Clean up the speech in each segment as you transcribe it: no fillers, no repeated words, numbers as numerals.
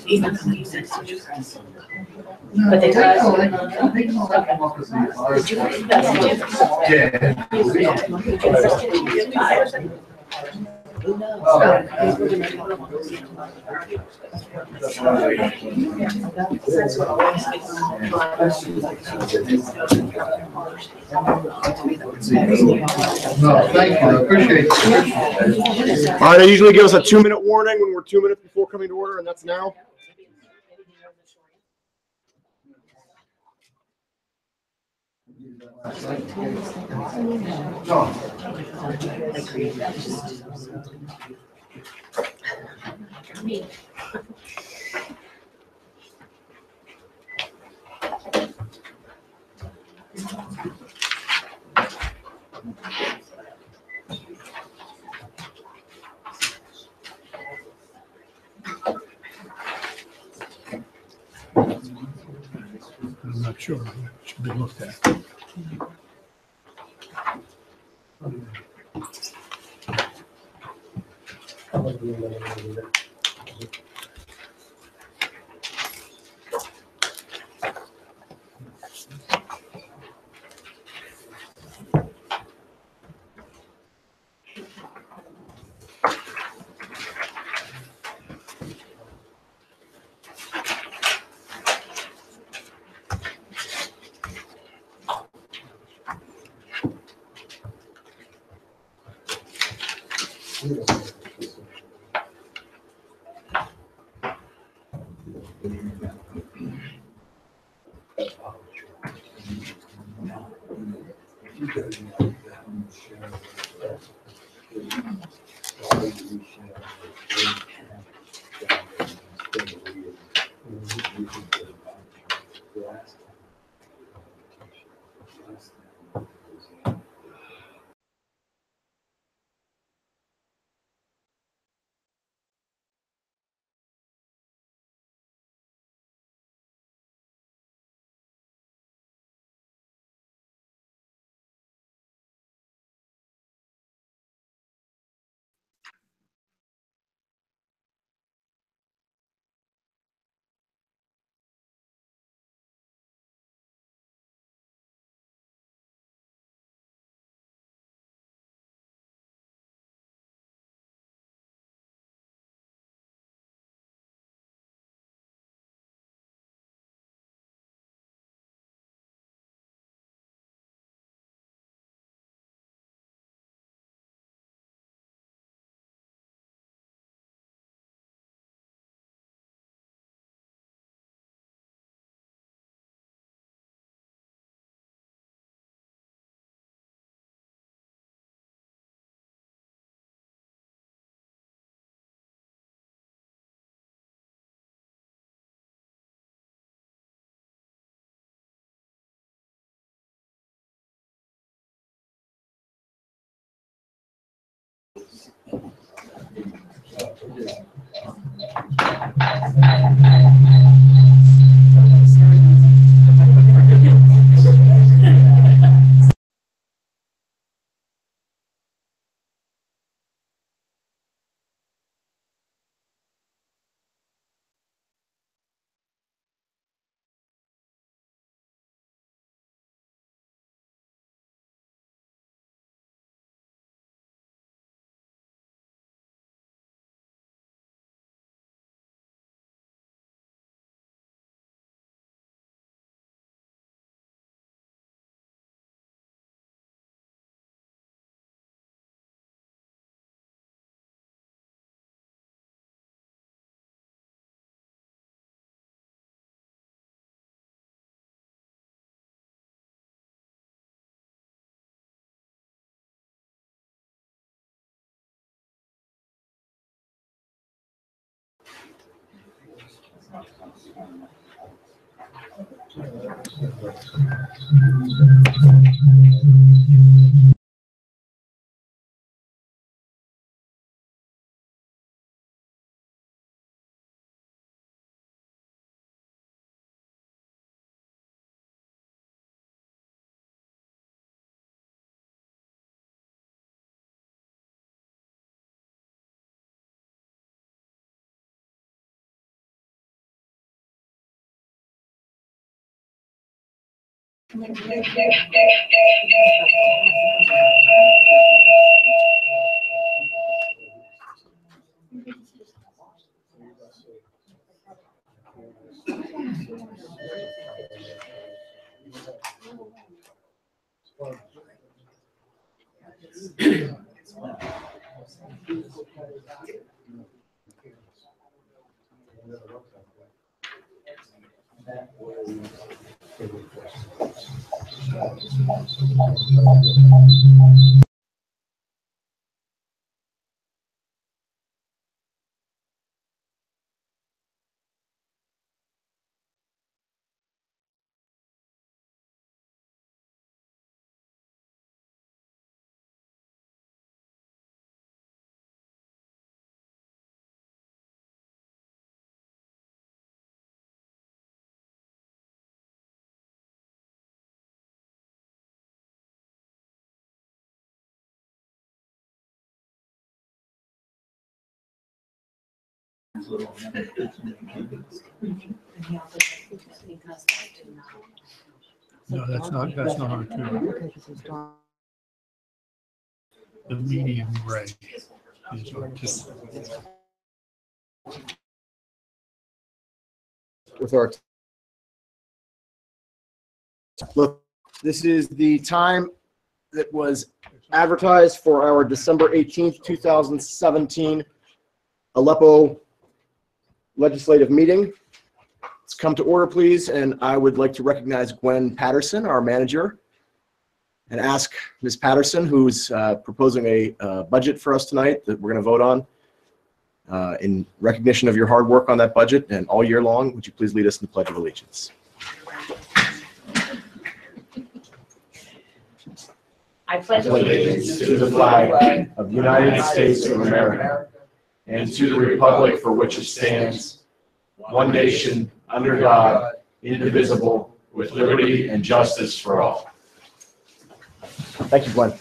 But they Yeah. No, thank you. I appreciate it. All right, they usually give us a 2-minute warning when we're 2 minutes before coming to order, and that's now. I'm not sure. It should be looked at. No, that's not R2. The medium gray is R2. With our look, this is the time that was advertised for our December 18th, 2017 Aleppo legislative meeting. Let's come to order, please, and I would like to recognize Gwen Patterson, our manager, and ask Ms. Patterson, who's proposing a budget for us tonight that we're going to vote on. In recognition of your hard work on that budget and all year long, would you please lead us in the Pledge of Allegiance? I pledge Allegiance to the flag of the United States of America and to the republic for which it stands, one nation, under God, indivisible, with liberty and justice for all. Thank you, Gwen.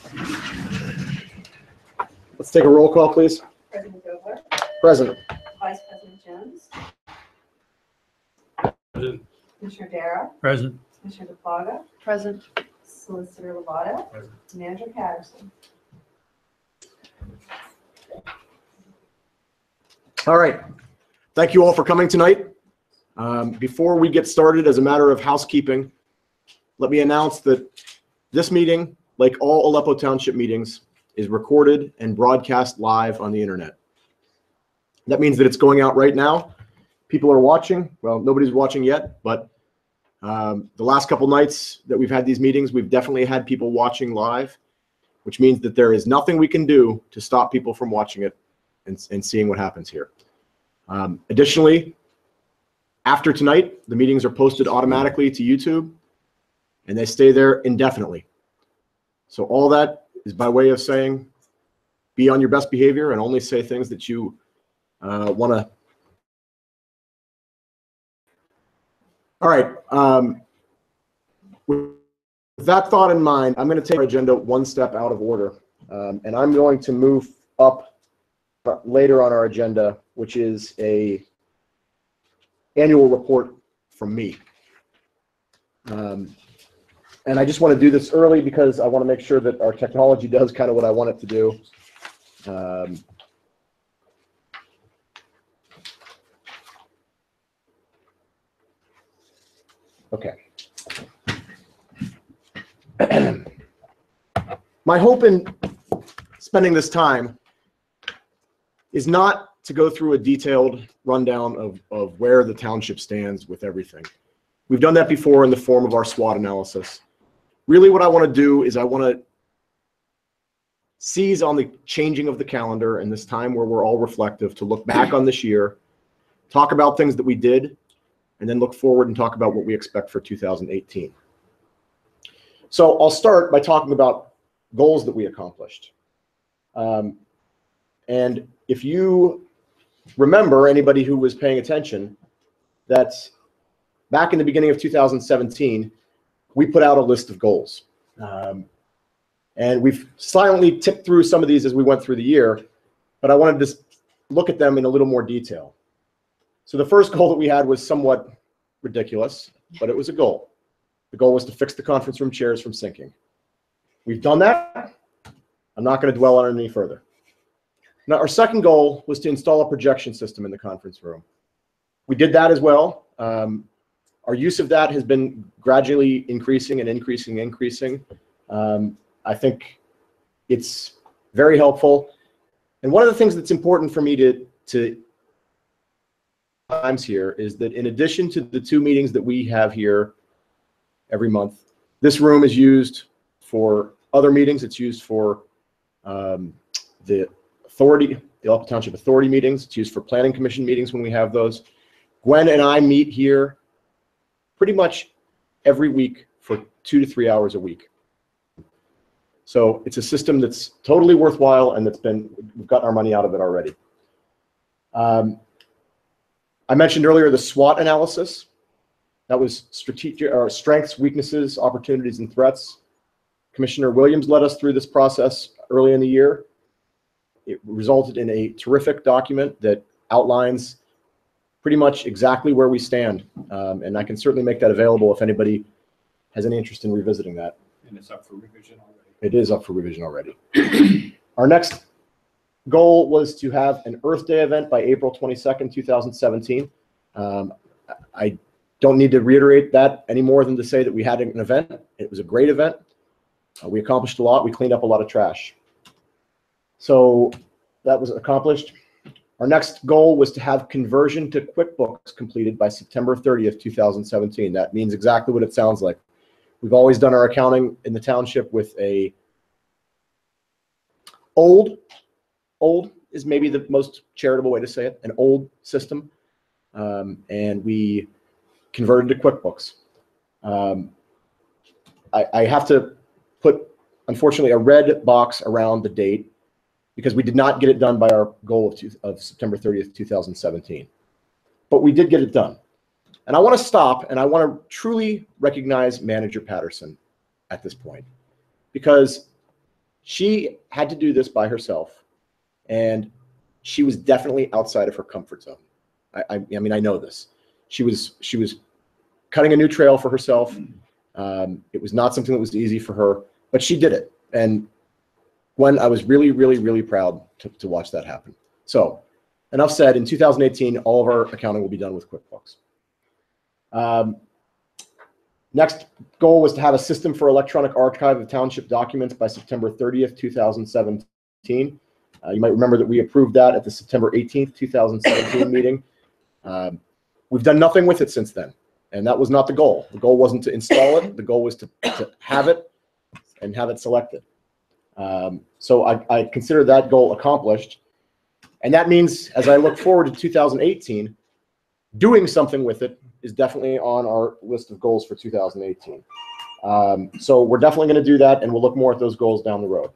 Let's take a roll call, please. President Gobler, Present. Vice President Jones, Present. Commissioner Darrow, Present. Commissioner DePlaga, Present. Solicitor Lovato, Present. Manager Patterson. All right. Thank you all for coming tonight. Before we get started, as a matter of housekeeping, let me announce that this meeting, like all Aleppo Township meetings, is recorded and broadcast live on the internet. That means that it's going out right now. People are watching. Well, nobody's watching yet, but the last couple nights that we've had these meetings, we've definitely had people watching live, which means that there is nothing we can do to stop people from watching it and seeing what happens here. Additionally, after tonight, the meetings are posted automatically to YouTube, and they stay there indefinitely. So all that is by way of saying, be on your best behavior and only say things that you want to. All right. With that thought in mind, I'm going to take our agenda one step out of order, and I'm going to move up later on our agenda, which is a annual report from me. And I just want to do this early because I want to make sure that our technology does kind of what I want it to do. Okay. My hope in spending this time is not to go through a detailed rundown of where the township stands with everything. We've done that before in the form of our SWOT analysis. Really what I want to do is I want to seize on the changing of the calendar and this time where we're all reflective to look back on this year, talk about things that we did, and then look forward and talk about what we expect for 2018. So I'll start by talking about goals that we accomplished. And if you remember, anybody who was paying attention, that back in the beginning of 2017, we put out a list of goals. And we've silently tipped through some of these as we went through the year, but I wanted to look at them in a little more detail. So the first goal that we had was somewhat ridiculous, but it was a goal. The goal was to fix the conference room chairs from sinking. We've done that. I'm not going to dwell on it any further. Now, our second goal was to install a projection system in the conference room. We did that as well. Our use of that has been gradually increasing and increasing. I think it's very helpful. And one of the things that's important for me to times here is that in addition to the 2 meetings that we have here every month, this room is used for other meetings. It's used for the Elepa Township Authority meetings. It's used for Planning Commission meetings when we have those. Gwen and I meet here pretty much every week for 2 to 3 hours a week. So it's a system that's totally worthwhile, and we've gotten our money out of it already. I mentioned earlier the SWOT analysis. That was strategic, or strengths, weaknesses, opportunities, and threats. Commissioner Williams led us through this process early in the year. It resulted in a terrific document that outlines pretty much exactly where we stand. And I can certainly make that available if anybody has any interest in revisiting that. And it's up for revision already. It is up for revision already. Our next goal was to have an Earth Day event by April 22nd, 2017. I don't need to reiterate that any more than to say that we had an event. It was a great event. We accomplished a lot. We cleaned up a lot of trash. So that was accomplished. Our next goal was to have conversion to QuickBooks completed by September 30th, 2017. That means exactly what it sounds like. We've always done our accounting in the township with a old is maybe the most charitable way to say it, an old system. And we converted to QuickBooks. I have to put, unfortunately, a red box around the date because we did not get it done by our goal of September 30th, 2017. But we did get it done. And I want to stop and I want to truly recognize Manager Patterson at this point, because she had to do this by herself, and she was definitely outside of her comfort zone. I mean, I know this. She was cutting a new trail for herself. It was not something that was easy for her, but she did it. And Gwen, I was really, really, really proud to watch that happen. So enough said. In 2018, all of our accounting will be done with QuickBooks. Next goal was to have a system for electronic archive of township documents by September 30th, 2017. You might remember that we approved that at the September 18th, 2017 meeting. We've done nothing with it since then, and that was not the goal. The goal wasn't to install it. The goal was to have it and have it selected. So I consider that goal accomplished. And that means, as I look forward to 2018, doing something with it is definitely on our list of goals for 2018. So we're definitely going to do that, and we'll look more at those goals down the road.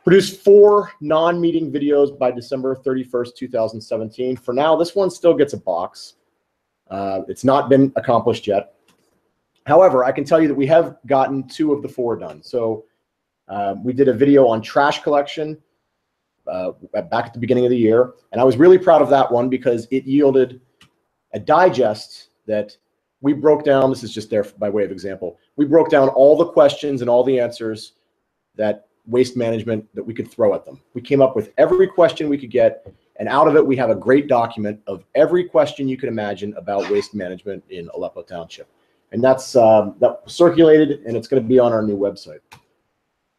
Produce 4 non-meeting videos by December 31st, 2017. For now, this one still gets a box. It's not been accomplished yet. However, I can tell you that we have gotten 2 of the 4 done. So we did a video on trash collection back at the beginning of the year, and I was really proud of that one because it yielded a digest that we broke down. This is just there by way of example. We broke down all the questions and all the answers that waste management that we could throw at them. We came up with every question we could get, and out of it we have a great document of every question you could imagine about waste management in Aleppo Township. And that's that circulated, and it's going to be on our new website.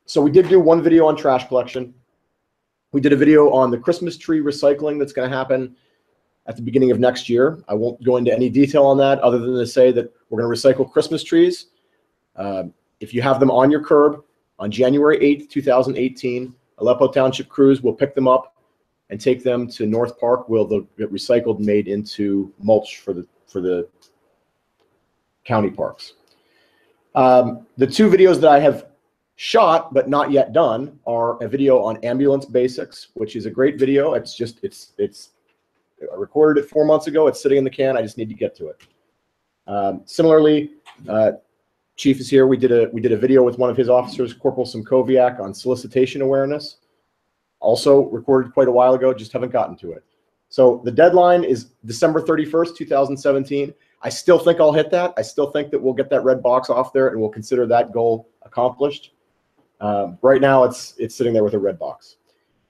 So we did do 1 video on trash collection. We did a video on the Christmas tree recycling that's going to happen at the beginning of next year. I won't go into any detail on that other than to say that we're going to recycle Christmas trees. If you have them on your curb on January 8th, 2018, Aleppo Township crews will pick them up and take them to North Park, where they'll get recycled and made into mulch for the county parks. The 2 videos that I have shot but not yet done are a video on ambulance basics, which is a great video. It's I recorded it 4 months ago. It's sitting in the can. I just need to get to it. Similarly, Chief is here. We did a video with one of his officers, Corporal Simkowiak, on solicitation awareness. Also recorded quite a while ago. Just haven't gotten to it. So the deadline is December 31st, 2017. I still think I'll hit that. I still think that we'll get that red box off there and we'll consider that goal accomplished. Right now it's sitting there with a red box.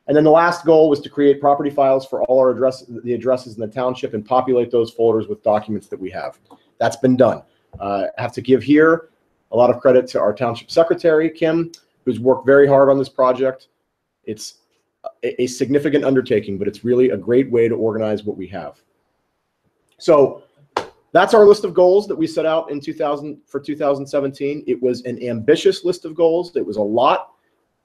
And then the last goal was to create property files for all our the addresses in the township and populate those folders with documents that we have. That's been done. I have to give here a lot of credit to our township secretary, Kim, who's worked very hard on this project. It's a significant undertaking, but it's really a great way to organize what we have. So that's our list of goals that we set out in 2017. It was an ambitious list of goals. It was a lot.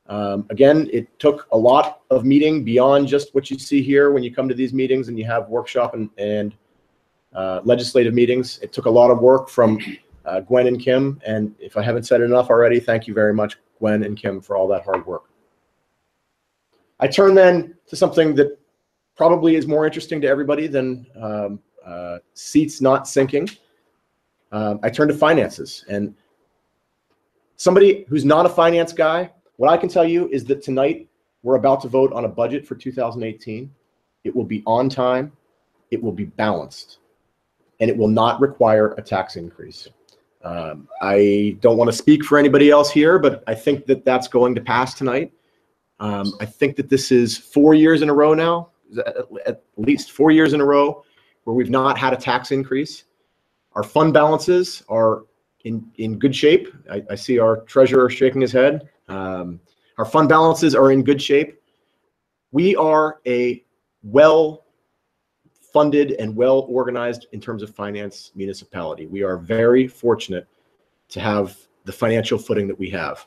Again, it took a lot of meeting beyond just what you see here when you come to these meetings and you have workshop and legislative meetings. It took a lot of work from Gwen and Kim. And if I haven't said enough already, thank you very much, Gwen and Kim, for all that hard work. I turn then to something that probably is more interesting to everybody than seats not sinking. I turn to finances. And somebody who's not a finance guy, what I can tell you is that tonight we're about to vote on a budget for 2018. It will be on time, it will be balanced, and it will not require a tax increase. I don't want to speak for anybody else here, but I think that that's going to pass tonight. I think that this is 4 years in a row now, at least 4 years in a row, where we've not had a tax increase. Our fund balances are in good shape. I see our treasurer shaking his head. Our fund balances are in good shape. We are a well-funded and well-organized in terms of finance municipality. We are very fortunate to have the financial footing that we have.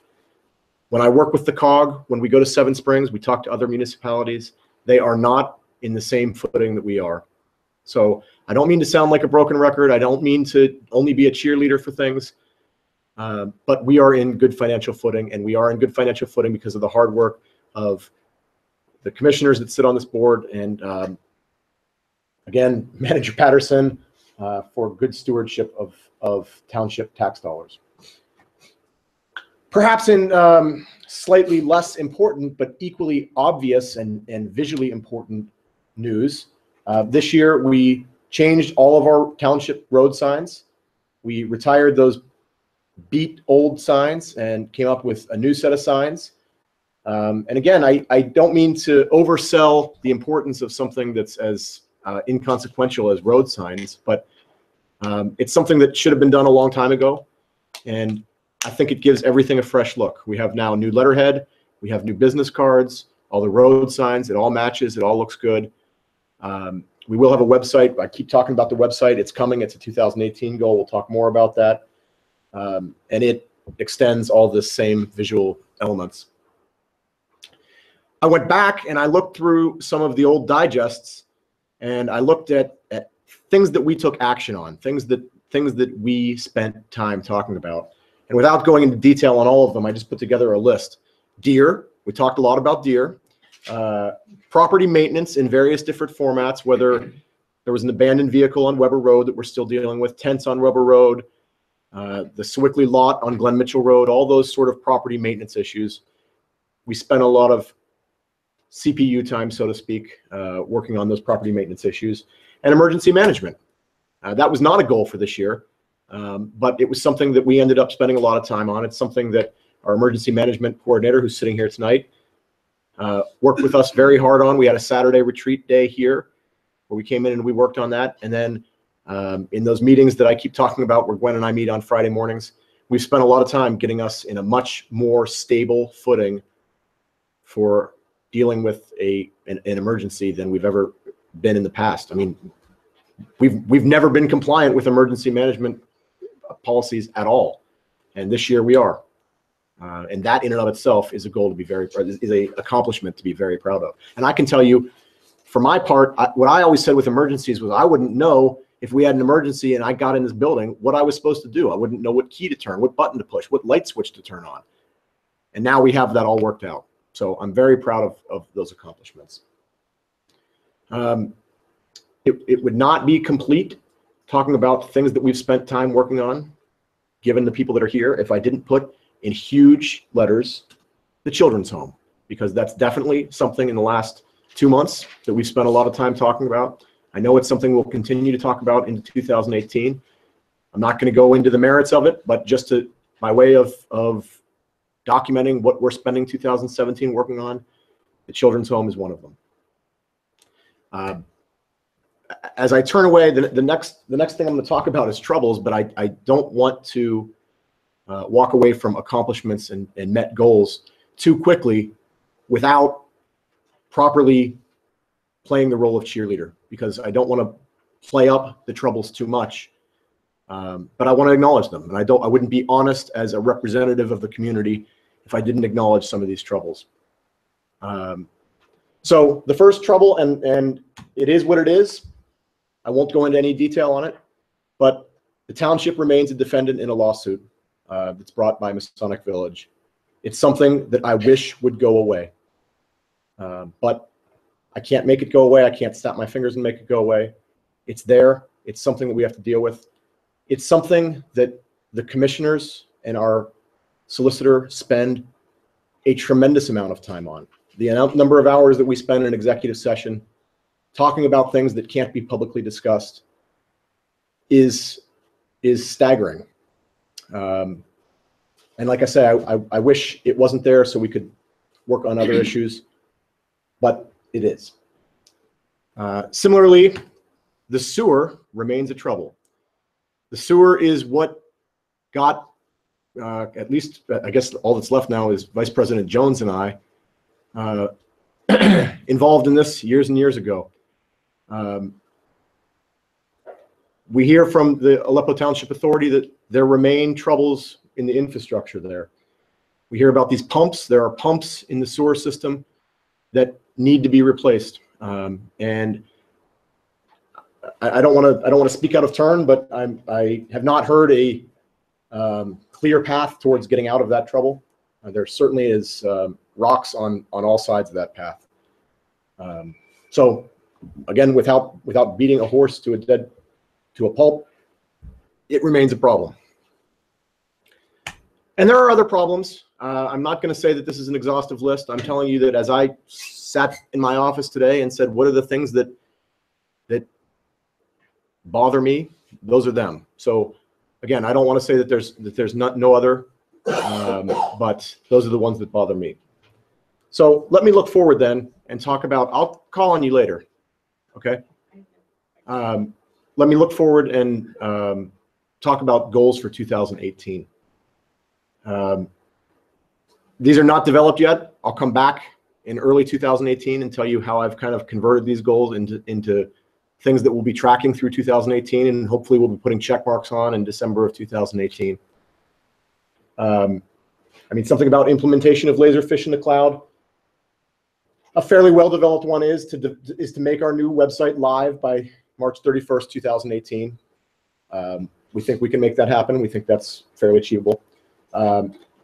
When I work with the COG, when we go to Seven Springs, we talk to other municipalities. They are not in the same footing that we are. So I don't mean to sound like a broken record. I don't mean to only be a cheerleader for things. But we are in good financial footing, and we are in good financial footing because of the hard work of the commissioners that sit on this board, and again, Manager Patterson, for good stewardship of township tax dollars. Perhaps in slightly less important but equally obvious and visually important news, this year we changed all of our township road signs. We retired those beat old signs and came up with a new set of signs. And again, I don't mean to oversell the importance of something that's as inconsequential as road signs, but it's something that should have been done a long time ago. And I think it gives everything a fresh look. We have now new letterhead, we have new business cards, all the road signs, it all matches, it all looks good. We will have a website. I keep talking about the website. It's coming. It's a 2018 goal. We'll talk more about that. And it extends all the same visual elements. I went back and I looked through some of the old digests, and I looked at things that we took action on, things that we spent time talking about. And without going into detail on all of them, I just put together a list. Deer, we talked a lot about deer. Property maintenance in various different formats, whether there was an abandoned vehicle on Weber Road that we're still dealing with, tents on Weber Road, the Swickley lot on Glen Mitchell Road, all those sort of property maintenance issues. We spent a lot of CPU time, so to speak, working on those property maintenance issues. And emergency management. That was not a goal for this year, but it was something that we ended up spending a lot of time on. It's something that our emergency management coordinator, who's sitting here tonight, worked with us very hard on. We had a Saturday retreat day here where we came in and we worked on that. And then in those meetings that I keep talking about where Gwen and I meet on Friday mornings, we've spent a lot of time getting us in a much more stable footing for dealing with an emergency than we've ever been in the past. I mean, we've never been compliant with emergency management policies at all. And this year we are. And that in and of itself is a goal to be is a accomplishment to be very proud of. And I can tell you, for my part, what I always said with emergencies was I wouldn't know if we had an emergency and I got in this building, what I was supposed to do. I wouldn't know what key to turn, what button to push, what light switch to turn on. And now we have that all worked out. So I'm very proud of those accomplishments. It would not be complete talking about things that we've spent time working on, given the people that are here, if I didn't put in huge letters the children's home, because that's definitely something in the last 2 months that we've spent a lot of time talking about. I know it's something we'll continue to talk about into 2018. I'm not going to go into the merits of it, but just to, by way of documenting what we're spending 2017 working on, the children's home is one of them. As I turn away, the next thing I'm going to talk about is troubles, but I don't want to walk away from accomplishments and met goals too quickly without properly playing the role of cheerleader, because I don't want to play up the troubles too much. But I want to acknowledge them, and I wouldn't be honest as a representative of the community if I didn't acknowledge some of these troubles. So the first trouble, and it is what it is. I won't go into any detail on it, but the township remains a defendant in a lawsuit that's brought by Masonic Village. It's something that I wish would go away, but I can't make it go away. I can't snap my fingers and make it go away. It's there. It's something that we have to deal with. It's something that the commissioners and our solicitor spend a tremendous amount of time on. The number of hours that we spend in executive session talking about things that can't be publicly discussed is staggering. And like I say, I wish it wasn't there so we could work on other issues, but it is. Similarly, the sewer remains a trouble. The sewer is what got, at least, I guess all that's left now is Vice President Jones and I involved in this years and years ago. We hear from the Aleppo Township Authority that there remain troubles in the infrastructure there. We hear about these pumps. There are pumps in the sewer system that need to be replaced. And I don't want to speak out of turn, but I have not heard a clear path towards getting out of that trouble. There certainly is rocks on all sides of that path. So again, without beating a horse to a pulp, it remains a problem. And there are other problems. I'm not going to say that this is an exhaustive list. I'm telling you that as I sat in my office today and said, what are the things that bother me? Those are them. So again, I don't want to say that there's no other, but those are the ones that bother me. So let me look forward then and talk about, I'll call on you later. Okay. Let me look forward and talk about goals for 2018. These are not developed yet. I'll come back in early 2018 and tell you how I've kind of converted these goals into things that we'll be tracking through 2018, and hopefully we'll be putting check marks on in December of 2018. I mean, something about implementation of Laserfish in the cloud. A fairly well-developed one is to make our new website live by March 31st, 2018. We think we can make that happen. We think that's fairly achievable.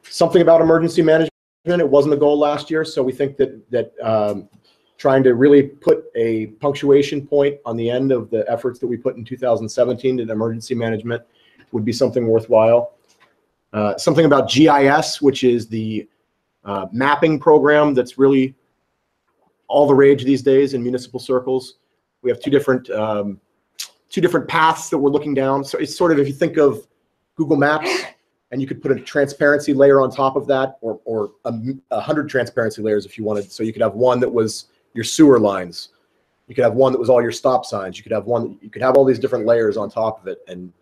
Something about emergency management. It wasn't a goal last year, so we think that trying to really put a punctuation point on the end of the efforts that we put in 2017 in emergency management would be something worthwhile. Something about GIS, which is the mapping program that's really all the rage these days in municipal circles. We have two different paths that we're looking down. So it's sort of, if you think of Google Maps, and you could put a transparency layer on top of that, or 100 transparency layers if you wanted. So you could have one that was your sewer lines. You could have one that was all your stop signs. You could have one, you could have all these different layers on top of it and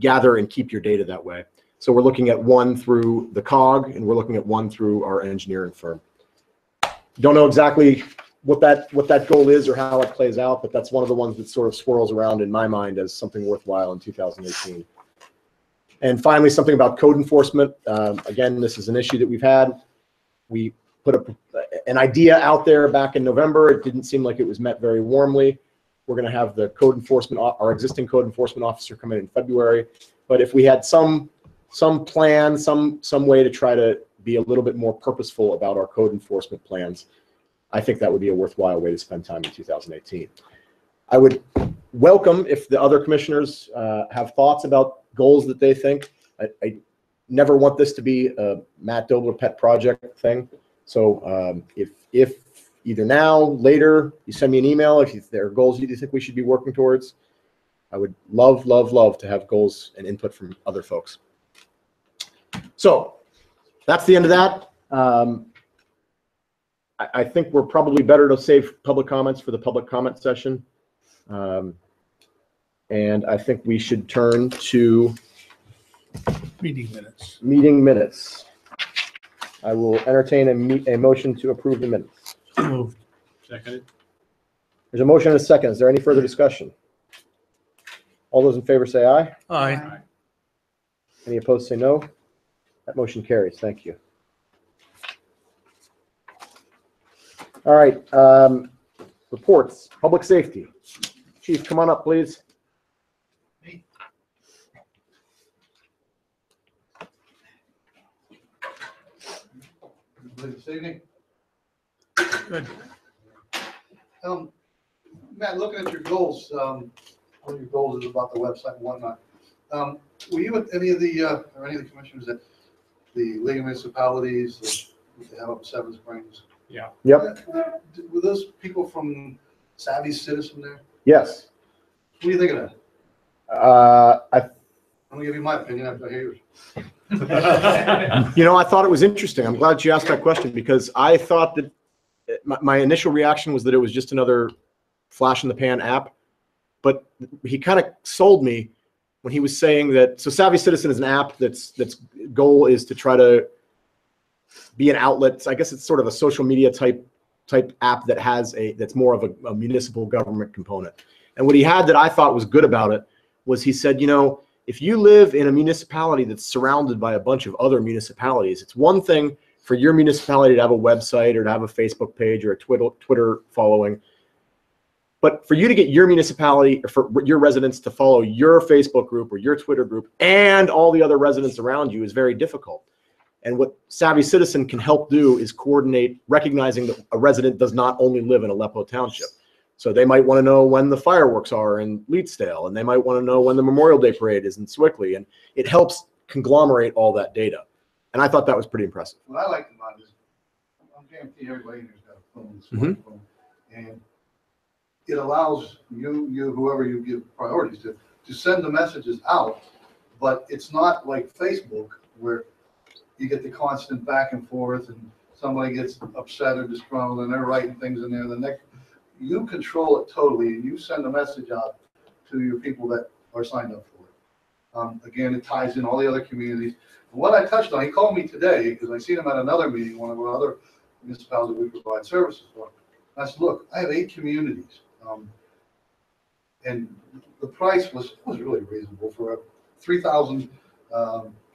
gather and keep your data that way. So we're looking at one through the COG, and we're looking at one through our engineering firm. Don't know exactly what that goal is or how it plays out, but that's one of the ones that sort of swirls around in my mind as something worthwhile in 2018. And finally, something about code enforcement. Again, this is an issue that we've had. We put an idea out there back in November. It didn't seem like it was met very warmly. We're going to have the code enforcement, our existing code enforcement officer, come in February. But if we had some plan, some way to try to be a little bit more purposeful about our code enforcement plans, I think that would be a worthwhile way to spend time in 2018. I would welcome if the other commissioners have thoughts about goals that they think. I never want this to be a Matt Dobler pet project thing. So if either now, later, you send me an email if there are goals you think we should be working towards. I would love, love, love to have goals and input from other folks. So that's the end of that. I think we're probably better to save public comments for the public comment session. And I think we should turn to Meeting minutes. meeting minutes. I will entertain a motion to approve the minutes. Moved. Seconded. There's a motion and a second. Is there any further discussion? All those in favor say aye. Aye. Any opposed say no. That motion carries. Thank you. All right. Reports. Public safety. Chief, come on up, please. This evening. Good. Matt, looking at your goals, one of your goals is about the website and whatnot. Were you at any of the, or any of the commissioners at the League of Municipalities that they have up in Seven Springs? Yep. Were those people from Savvy Citizen there? Yes. What do you think of that? I'm gonna give you my opinion after I hear yours. I thought it was interesting. I'm glad you asked that question because I thought that my initial reaction was that it was just another flash in the pan app. But he kind of sold me when he was saying that. So Savvy Citizen is an app that's goal is to try to be an outlet. I guess it's sort of a social media type app that has that's more of a municipal government component. And what he had that I thought was good about it was he said, if you live in a municipality that's surrounded by a bunch of other municipalities, it's one thing for your municipality to have a website or to have a Facebook page or a Twitter following. But for you to get your municipality or for your residents to follow your Facebook group or your Twitter group and all the other residents around you is very difficult. And what Savvy Citizen can help do is coordinate, recognizing that a resident does not only live in Aleppo Township. So they might want to know when the fireworks are in Leetsdale, and they might want to know when the Memorial Day Parade is in Swickley, and it helps conglomerate all that data. And I thought that was pretty impressive. What I like about it is, I'm guaranteeing everybody here's got a phone, smartphone, and it allows you, whoever you give priorities to send the messages out, but it's not like Facebook where you get the constant back and forth and somebody gets upset or disgruntled and they're writing things in there. The next, you control it totally and you send a message out to your people that are signed up for it. Again, it ties in all the other communities. And what I touched on, he called me today because I seen him at another meeting, one of our other municipalities we provide services for. And I said, look, I have 8 communities. And the price was really reasonable for a 3,000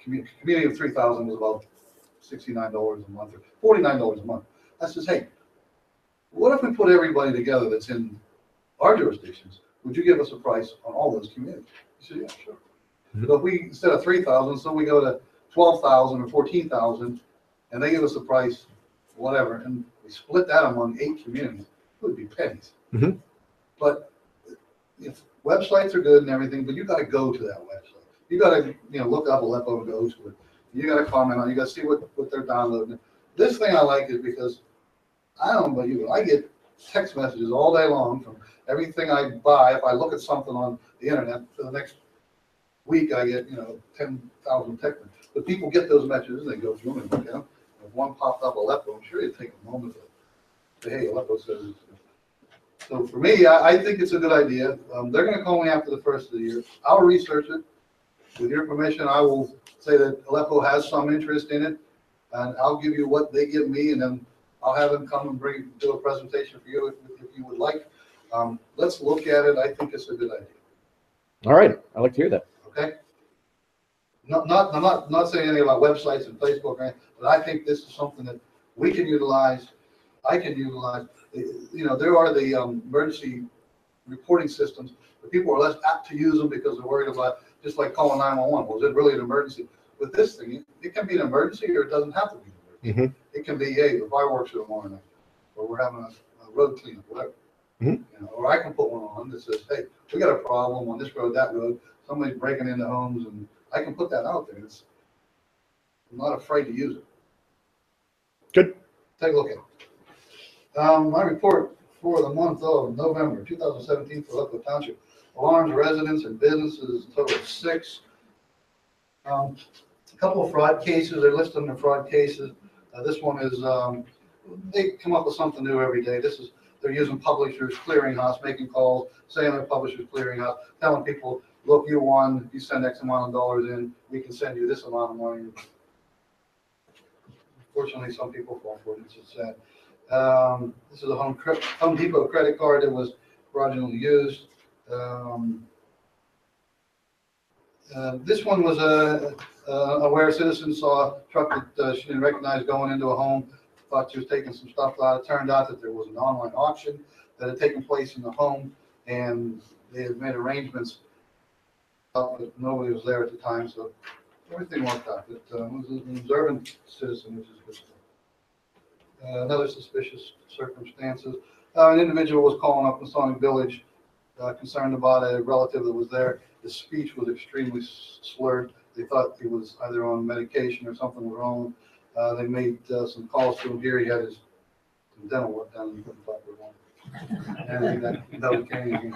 community of 3,000 was about $69 a month or $49 a month. I says, hey, what if we put everybody together that's in our jurisdictions? Would you give us a price on all those communities? He said, yeah, sure. So if we, instead of 3,000, so we go to 12,000 or 14,000, and they give us a price, whatever, and we split that among 8 communities, it would be pennies. Mm-hmm. But if websites are good and everything, but you got to go to that website. You got to, look up Aleppo and go to it. You got to comment on it. You got to see what they're downloading. This thing I like is because I don't know about you, but I get text messages all day long from everything I buy. If I look at something on the internet for the next week, I get 10,000 text messages. But people get those messages, they go through them and look at them. If one popped up Aleppo, I'm sure it'd take a moment to say, hey, Aleppo says. So for me, I think it's a good idea. They're going to call me after the first of the year. I'll research it. With your permission, I will say that Aleppo has some interest in it, and I'll give you what they give me, and then I'll have them come and do a presentation for you if you would like. Let's look at it. I think it's a good idea. All right. I'd like to hear that. Okay. I'm not saying anything about websites and Facebook or anything, but I think this is something that we can utilize. I can utilize. There are the emergency reporting systems, but people are less apt to use them because they're worried about, just like calling 911. Was it really an emergency? With this thing, it can be an emergency or it doesn't have to be an emergency. Mm-hmm. It can be, hey, the fireworks are tomorrow night, or we're having a road cleanup, whatever. Mm-hmm. Or I can put one on that says, hey, we got a problem on this road, that road. Somebody's breaking into homes, and I can put that out there. I'm not afraid to use it. Good. Take a look at it. My report for the month of November 2017 for Aleppo Township. Alarms, residents, and businesses, a total of 6. A couple of fraud cases, they're listed under fraud cases. This one is, they come up with something new every day. They're using Publishers Clearinghouse, making calls, saying they're Publishers Clearinghouse, telling people, look, you won, you send X amount of dollars in, we can send you this amount of money. Fortunately, some people fall for it, it's just sad. This is a Home Depot credit card that was fraudulently used. This one was a aware citizen saw a truck that she didn't recognize going into a home, thought she was taking some stuff out. It turned out that there was an online auction that had taken place in the home, and they had made arrangements, but nobody was there at the time, so everything worked out. It was an observant citizen, which is good stuff. Another suspicious circumstances. An individual was calling up Masonic Village, concerned about a relative that was there. His speech was extremely slurred. They thought he was either on medication or something was wrong. They made some calls to him here. He had his dental work done and he couldn't talk for long. And that was carrying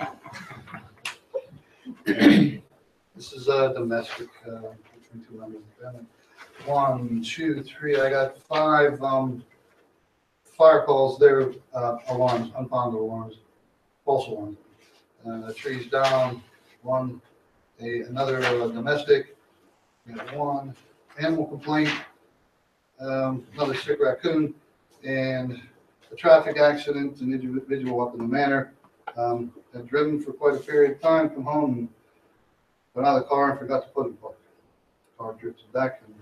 him. This is domestic, between 2 members of the family. 1, 2, 3, I got 5 fire calls. They're alarms, unfounded alarms, false alarms. Trees down, 1, another domestic, we got 1 animal complaint, another sick raccoon, and a traffic accident, an individual up in the manor, had driven for quite a period of time, come home, and got out of the car and forgot to put it in park. The car drifted back and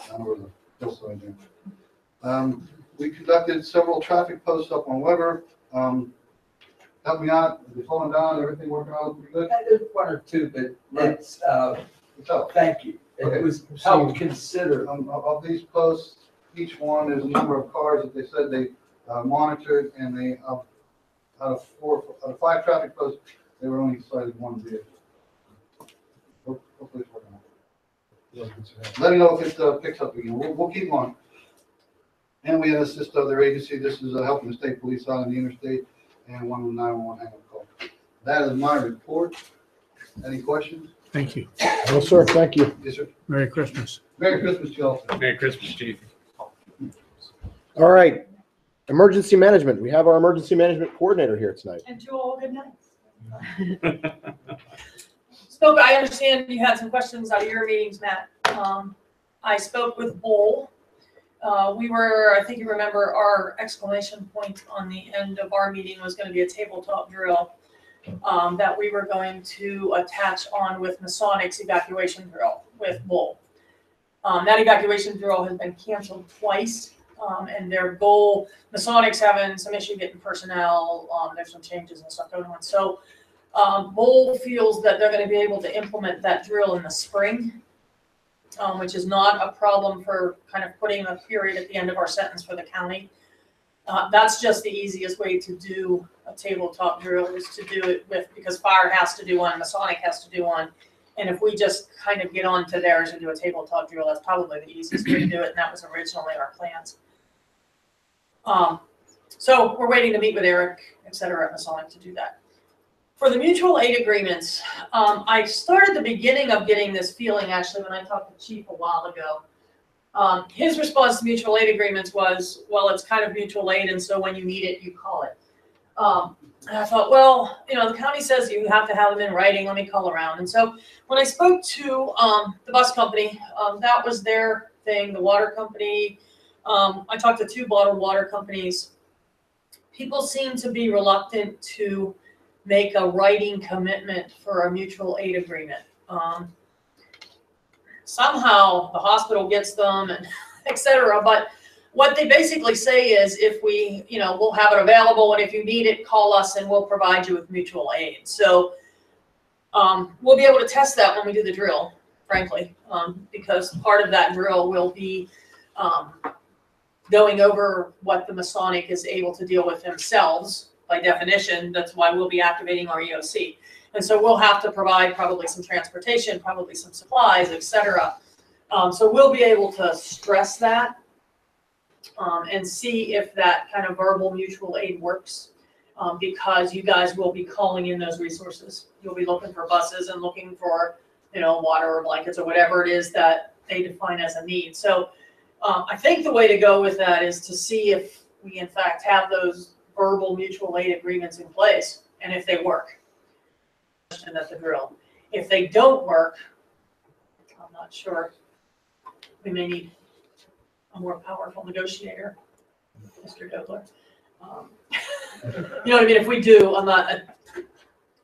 down over the hillside there. We conducted several traffic posts up on Weber. Help me out, is it falling down, everything working out pretty good? There's 1 or 2, but it's, So, thank you. Okay. It was helped consider. of these posts, each one, there's a number of cars that they said they monitored, and they, out of 5 traffic posts, they were only cited 1 vehicle. Hopefully it's working out. Let me know if it picks up again. We'll keep on. And we assist other agency. This is helping the state police out on the interstate, and 11911 hang-up call. That is my report. Any questions? Thank you. No, sir, thank you. Yes, sir. Merry Christmas. Merry Christmas to you all. Merry Christmas, Chief. All right, emergency management. We have our emergency management coordinator here tonight. And to all, good night. So I understand you had some questions out of your meetings, Matt. I spoke with Bull. I think you remember our exclamation point on the end of our meeting was going to be a tabletop drill that we were going to attach on with Masonic's evacuation drill with Bull. That evacuation drill has been canceled twice, and their goal, Masonic's having some issue getting personnel, there's some changes and stuff going on. So Bull feels that they're going to be able to implement that drill in the spring, which is not a problem for kind of putting a period at the end of our sentence for the county. That's just the easiest way to do a tabletop drill, is to do it with, because fire has to do one, Masonic has to do one. And if we just kind of get on to theirs and do a tabletop drill, that's probably the easiest way to do it. And that was originally our plans. So we're waiting to meet with Eric, et cetera, at Masonic to do that. For the mutual aid agreements, I started the beginning of getting this feeling actually when I talked to Chief a while ago. His response to mutual aid agreements was, well, it's kind of mutual aid, and so when you need it, you call it. And I thought, well, you know, the county says you have to have them in writing, let me call around. And so when I spoke to the bus company, that was their thing, the water company. I talked to 2 bottled water companies. People seem to be reluctant to make a writing commitment for a mutual aid agreement. Somehow the hospital gets them and et cetera. But what they basically say is, if we, you know, we'll have it available, and if you need it, call us and we'll provide you with mutual aid. So we'll be able to test that when we do the drill, frankly, because part of that drill will be going over what the Masonic is able to deal with themselves. By definition, that's why we'll be activating our EOC. And so we'll have to provide probably some transportation, probably some supplies, et cetera. So we'll be able to stress that. and see if that kind of verbal mutual aid works. Because you guys will be calling in those resources. You'll be looking for buses and looking for, water or blankets or whatever it is that they define as a need. So I think the way to go with that is to see if we in fact have those verbal mutual aid agreements in place and if they work. Question at the drill. If they don't work, I'm not sure. We may need a more powerful negotiator, Mr. Dobler. You know what I mean? If we do,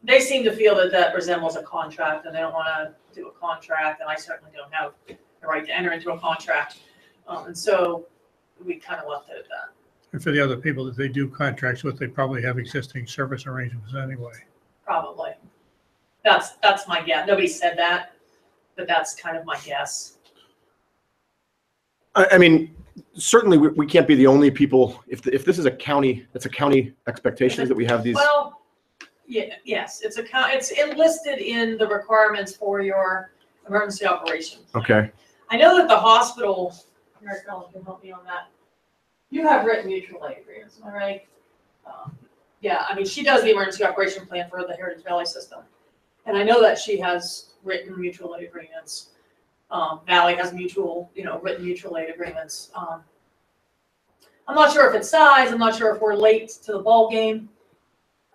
they seem to feel that that resembles a contract and they don't want to do a contract, and I certainly don't have the right to enter into a contract. And so we kind of left it at that. And for the other people that they do contracts with, they probably have existing service arrangements anyway. Probably. That's my guess. Nobody said that, but that's kind of my guess. I mean, certainly we can't be the only people. If this is a county, it's a county expectation that we have these. Well, yeah, yes, it's enlisted in the requirements for your emergency operations. Okay. I know that the hospital, Eric Collins can help me on that. You have written mutual aid agreements, am I right? Yeah, I mean, she does the emergency operation plan for the Heritage Valley system. And I know that she has written mutual aid agreements. Valley has written mutual aid agreements. I'm not sure if it's size. I'm not sure if we're late to the ball game.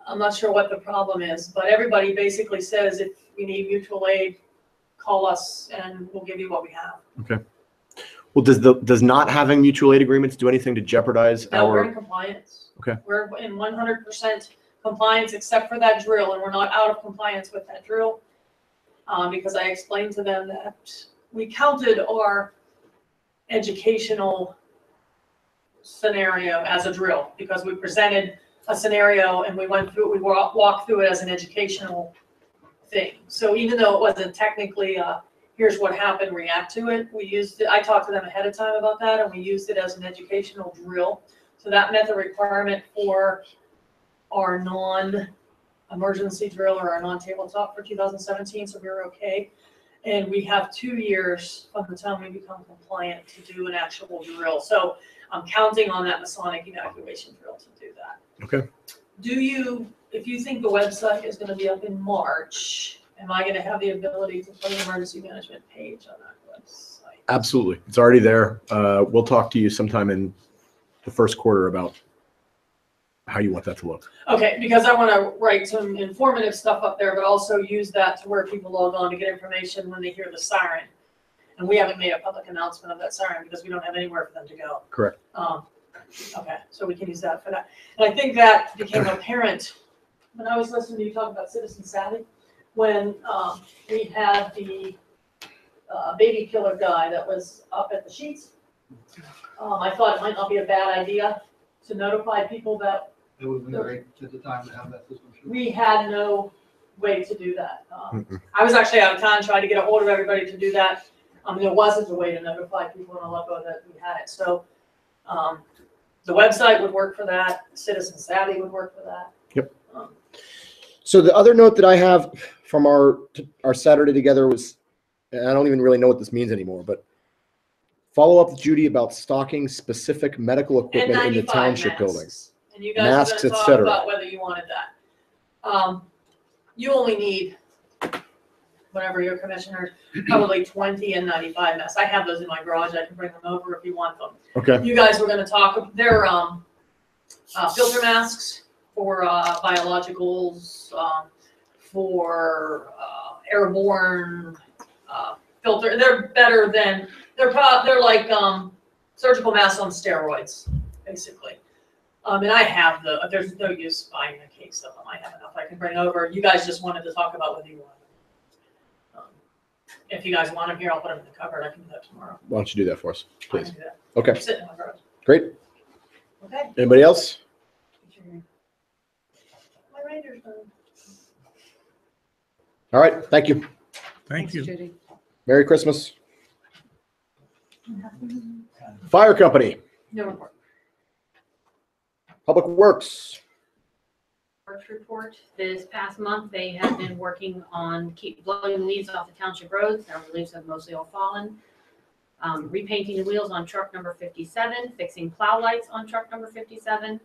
I'm not sure what the problem is, but everybody basically says if we need mutual aid, call us and we'll give you what we have. Okay. Well, does not having mutual aid agreements do anything to jeopardize No, we're in our? compliance. Okay. We're in 100% compliance except for that drill, and we're not out of compliance with that drill because I explained to them that we counted our educational scenario as a drill because we presented a scenario and we went through it, we walked through it as an educational thing. So even though it wasn't technically here's what happened, react to it, we used it. I talked to them ahead of time about that and we used it as an educational drill. So that met the requirement for our non-emergency drill or our non-tabletop for 2017, so we were okay. And we have 2 years from the time we become compliant to do an actual drill. So I'm counting on that Masonic evacuation drill to do that. Okay. If you think the website is going to be up in March, am I going to have the ability to put an emergency management page on that website? Absolutely. It's already there. We'll talk to you sometime in the first quarter about how you want that to look. Okay, because I want to write some informative stuff up there, but also use that to where people log on to get information when they hear the siren. And we haven't made a public announcement of that siren because we don't have anywhere for them to go. Correct. Okay, so we can use that for that. And I think that became apparent when I was listening to you talk about Citizen Savvy, when we had the baby killer guy that was up at the sheets. I thought it might not be a bad idea to notify people that It would have been great at the time to have that system. we had no way to do that. I was actually out of town trying to get a hold of everybody to do that. There wasn't a way to notify people in Aleppo that we had it. So the website would work for that. Citizen Savvy would work for that. Yep. So the other note that I have from our Saturday together was, and I don't even really know what this means anymore, but follow up with Judy about stocking specific medical equipment in the township building. And you guys Masks, are going to talk etc. about whether you wanted that. You only need, whatever your commissioner, probably 20 and 95 masks. I have those in my garage. I can bring them over if you want them. Okay. You guys were going to talk, they're filter masks for biologicals, for airborne filter. They're better than, they're like surgical masks on steroids, basically. And I have there's no use buying a case of them. I have enough I can bring over. You guys just wanted to talk about whether you want them. If you guys want them here, I'll put them in the cupboard. I can do that tomorrow. Why don't you do that for us, I please? can do that. Okay. I'm sitting in my garage. Great. Okay. Anybody else? My Rangers done. All right. Thank you. Thank you. Judy. Merry Christmas. Fire company, No report. Public Works. Works report. This past month, they have been working on keep blowing leaves off the township roads. Our leaves have mostly all fallen. repainting the wheels on truck number 57, fixing plow lights on truck number 57,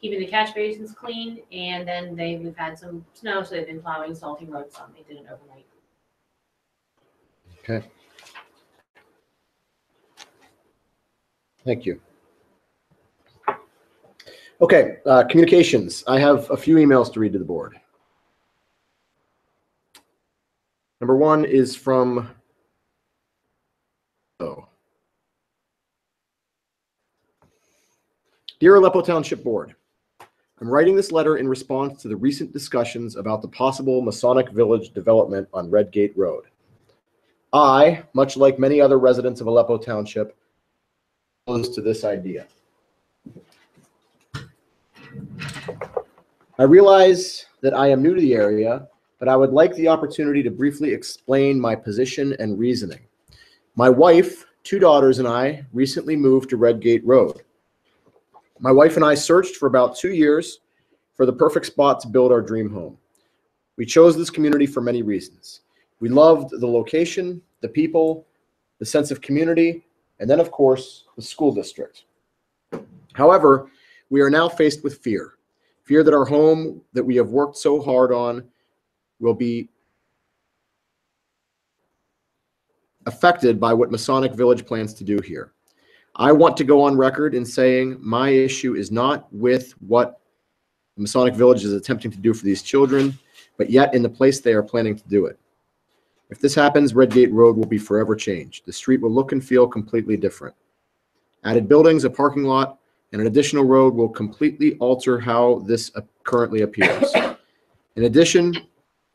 keeping the catch basins clean, and then we've had some snow, so they've been plowing, salting roads some. They did it overnight. Okay. Thank you. Okay, communications. I have a few emails to read to the board. Number one is from, Dear Aleppo Township Board, I'm writing this letter in response to the recent discussions about the possible Masonic Village development on Redgate Road. I, much like many other residents of Aleppo Township, opposed to this idea. I realize that I am new to the area, but I would like the opportunity to briefly explain my position and reasoning. My wife, 2 daughters, and I recently moved to Redgate Road. My wife and I searched for about 2 years for the perfect spot to build our dream home. We chose this community for many reasons. We loved the location, the people, the sense of community, and then, of course, the school district. However, we are now faced with fear. Fear that our home that we have worked so hard on will be affected by what Masonic Village plans to do here. I want to go on record in saying my issue is not with what the Masonic Village is attempting to do for these children, but yet in the place they are planning to do it. If this happens, Redgate Road will be forever changed. The street will look and feel completely different. Added buildings, a parking lot, and an additional road will completely alter how this currently appears. In addition,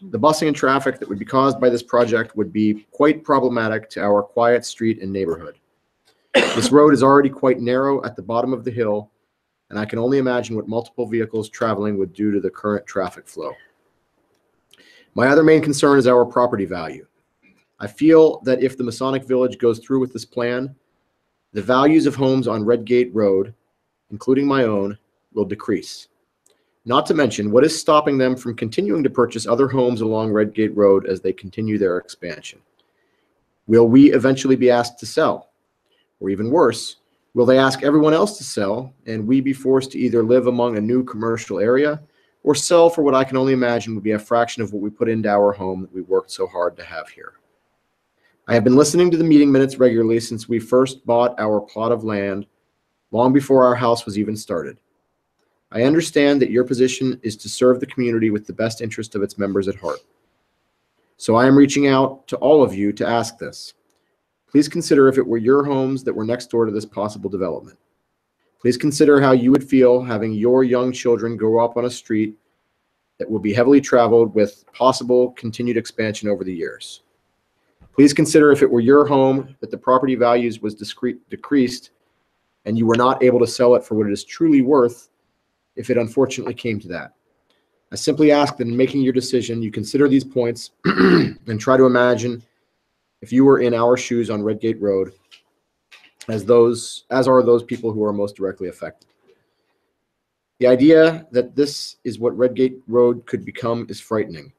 the busing and traffic that would be caused by this project would be quite problematic to our quiet street and neighborhood. This road is already quite narrow at the bottom of the hill, and I can only imagine what multiple vehicles traveling would do to the current traffic flow. My other main concern is our property value. I feel that if the Masonic Village goes through with this plan, the values of homes on Redgate Road, including my own, will decrease. Not to mention, what is stopping them from continuing to purchase other homes along Redgate Road as they continue their expansion? Will we eventually be asked to sell? Or even worse, will they ask everyone else to sell and we be forced to either live among a new commercial area or sell for what I can only imagine would be a fraction of what we put into our home that we worked so hard to have here? I have been listening to the meeting minutes regularly since we first bought our plot of land, long before our house was even started. I understand that your position is to serve the community with the best interest of its members at heart. So I am reaching out to all of you to ask this. Please consider if it were your homes that were next door to this possible development. Please consider how you would feel having your young children grow up on a street that will be heavily traveled with possible continued expansion over the years. Please consider if it were your home that the property values was decreased and you were not able to sell it for what it is truly worth if it unfortunately came to that. I simply ask that in making your decision, you consider these points and try to imagine if you were in our shoes on Redgate Road, as are those people who are most directly affected. The idea that this is what Redgate Road could become is frightening.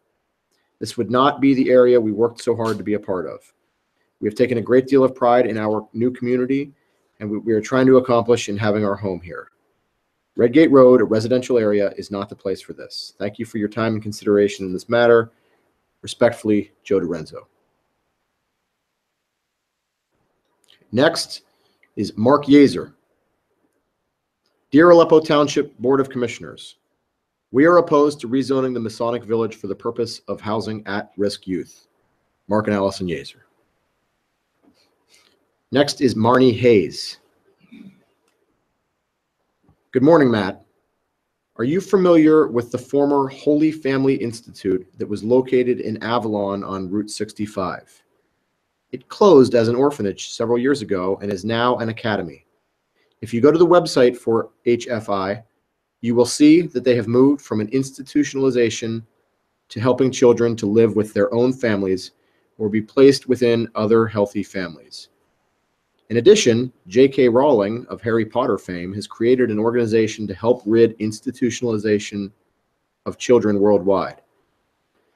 This would not be the area we worked so hard to be a part of. We have taken a great deal of pride in our new community and we are trying to accomplish in having our home here. Redgate Road, a residential area, is not the place for this. Thank you for your time and consideration in this matter. Respectfully, Joe DiRenzo. Next is Mark Yeaser. Dear Aleppo Township Board of Commissioners, we are opposed to rezoning the Masonic Village for the purpose of housing at-risk youth. Mark and Allison Yeaser. Next is Marnie Hayes. Good morning, Matt. Are you familiar with the former Holy Family Institute that was located in Avalon on Route 65? It closed as an orphanage several years ago and is now an academy. If you go to the website for HFI, you will see that they have moved from an institutionalization to helping children to live with their own families or be placed within other healthy families. In addition, J.K. Rowling of Harry Potter fame has created an organization to help rid institutionalization of children worldwide.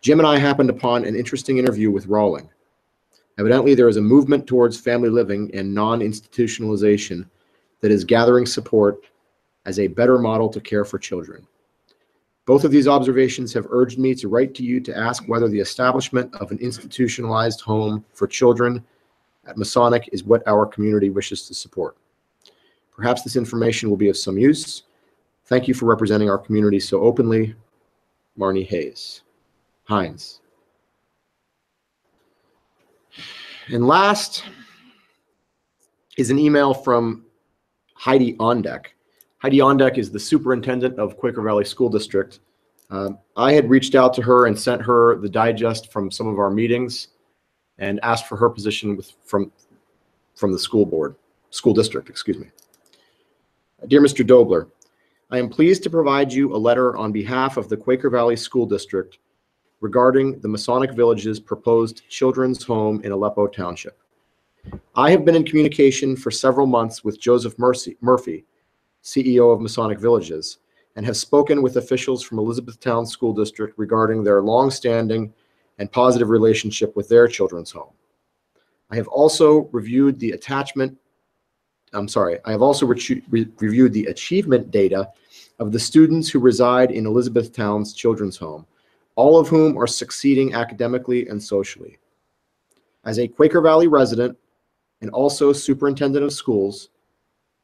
Jim and I happened upon an interesting interview with Rowling. Evidently, there is a movement towards family living and non-institutionalization that is gathering support as a better model to care for children. Both of these observations have urged me to write to you to ask whether the establishment of an institutionalized home for children at Masonic is what our community wishes to support. Perhaps this information will be of some use. Thank you for representing our community so openly, Marnie Hines. And last is an email from Heidi Ondeck. Heidi Ondeck is the superintendent of Quaker Valley School District. I had reached out to her and sent her the digest from some of our meetings and asked for her position from the school district, excuse me. Dear Mr. Dobler, I am pleased to provide you a letter on behalf of the Quaker Valley School District regarding the Masonic Village's proposed children's home in Aleppo Township. I have been in communication for several months with Joseph Murphy, CEO of Masonic Villages, and have spoken with officials from Elizabethtown School District regarding their long-standing and positive relationship with their children's home. I have also reviewed the reviewed the achievement data of the students who reside in Elizabethtown's children's home, all of whom are succeeding academically and socially. As a Quaker Valley resident and also superintendent of schools,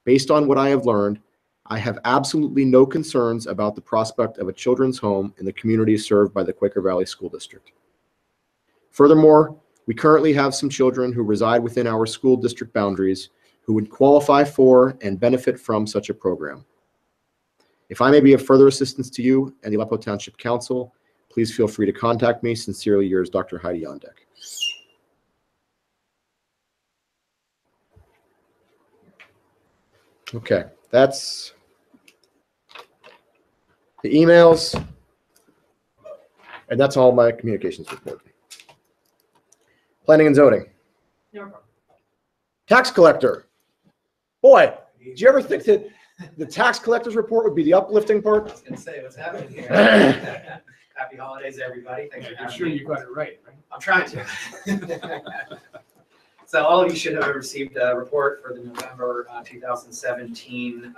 based on what I have learned, I have absolutely no concerns about the prospect of a children's home in the community served by the Quaker Valley School District. Furthermore, we currently have some children who reside within our school district boundaries who would qualify for and benefit from such a program. If I may be of further assistance to you and the Aleppo Township Council, please feel free to contact me. Sincerely yours, Dr. Heidi Ondeck. Okay, that's the emails, and that's all my communications report. Planning and zoning. No problem. Tax collector. Boy, did you ever think that the tax collector's report would be the uplifting part? I was gonna say, what's happening here? Happy holidays, everybody. Thanks for I'm having sure me. you got it right. I'm trying to. So all of you should have received a report for the November 2017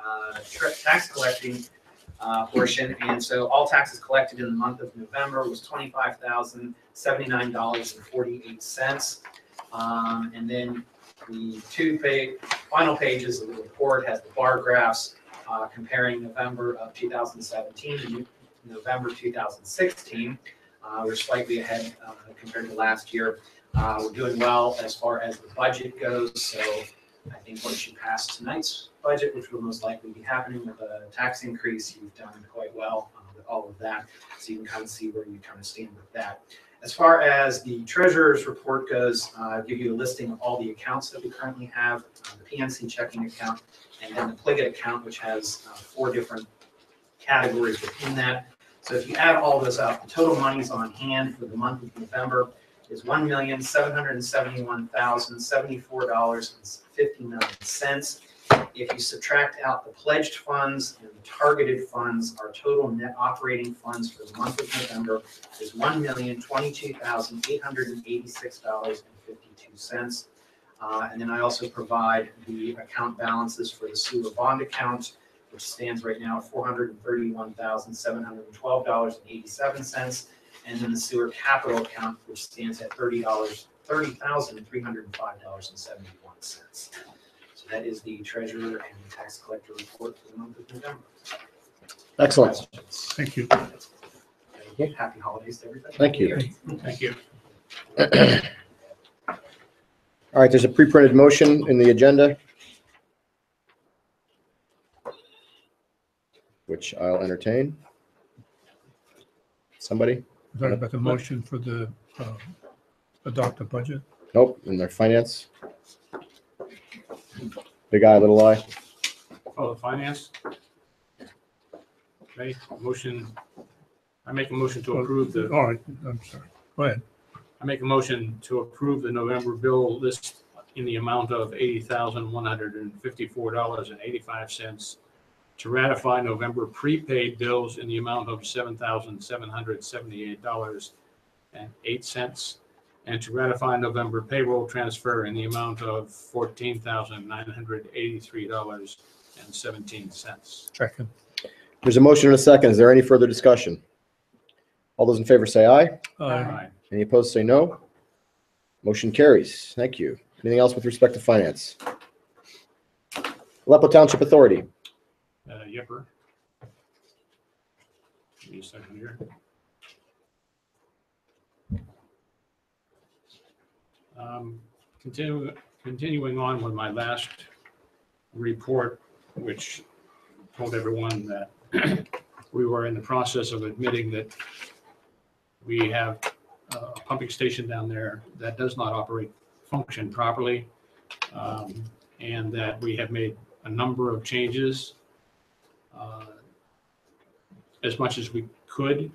tax collecting portion. And so all taxes collected in the month of November was $25,079.48. And then the final pages of the report has the bar graphs comparing November of 2017 to November 2016. We're slightly ahead compared to last year. We're doing well as far as the budget goes. So I think once you pass tonight's budget, which will most likely be happening with a tax increase, you've done quite well with all of that. So you can kind of see where you kind of stand with that. As far as the treasurer's report goes, I'll give you a listing of all the accounts that we currently have, the PNC checking account, and then the Pliget account, which has 4 different categories within that. So if you add all those up, the total monies on hand for the month of November is $1,771,074.59. If you subtract out the pledged funds and the targeted funds, our total net operating funds for the month of November is $1,022,886.52. And then I also provide the account balances for the sewer bond account, which stands right now at $431,712.87. And then the sewer capital account, which stands at $30,305.71. So that is the treasurer and the tax collector report for the month of November. Excellent. Thank you. Happy holidays to everybody. Thank you. Thank you. All right, there's a pre-printed motion in the agenda, which I'll entertain. Somebody? Talking about the motion for the adopt the budget. Nope, in their finance. Big I, little I. Oh, the finance? Okay, motion, I make a motion to approve the, All right, I'm sorry. Go ahead. I make a motion to approve the November bill list in the amount of $80,154.85, to ratify November prepaid bills in the amount of $7,778.08, and to ratify November payroll transfer in the amount of $14,983.17. Second. There's a motion and a second. Is there any further discussion? All those in favor say aye. Aye. Any opposed say no. Motion carries. Thank you. Anything else with respect to finance? Aleppo Township Authority. Yipper. Give me a second here. Continuing on with my last report, which told everyone that we were in the process of admitting that we have a pumping station down there that does not function properly, and that we have made a number of changes as much as we could,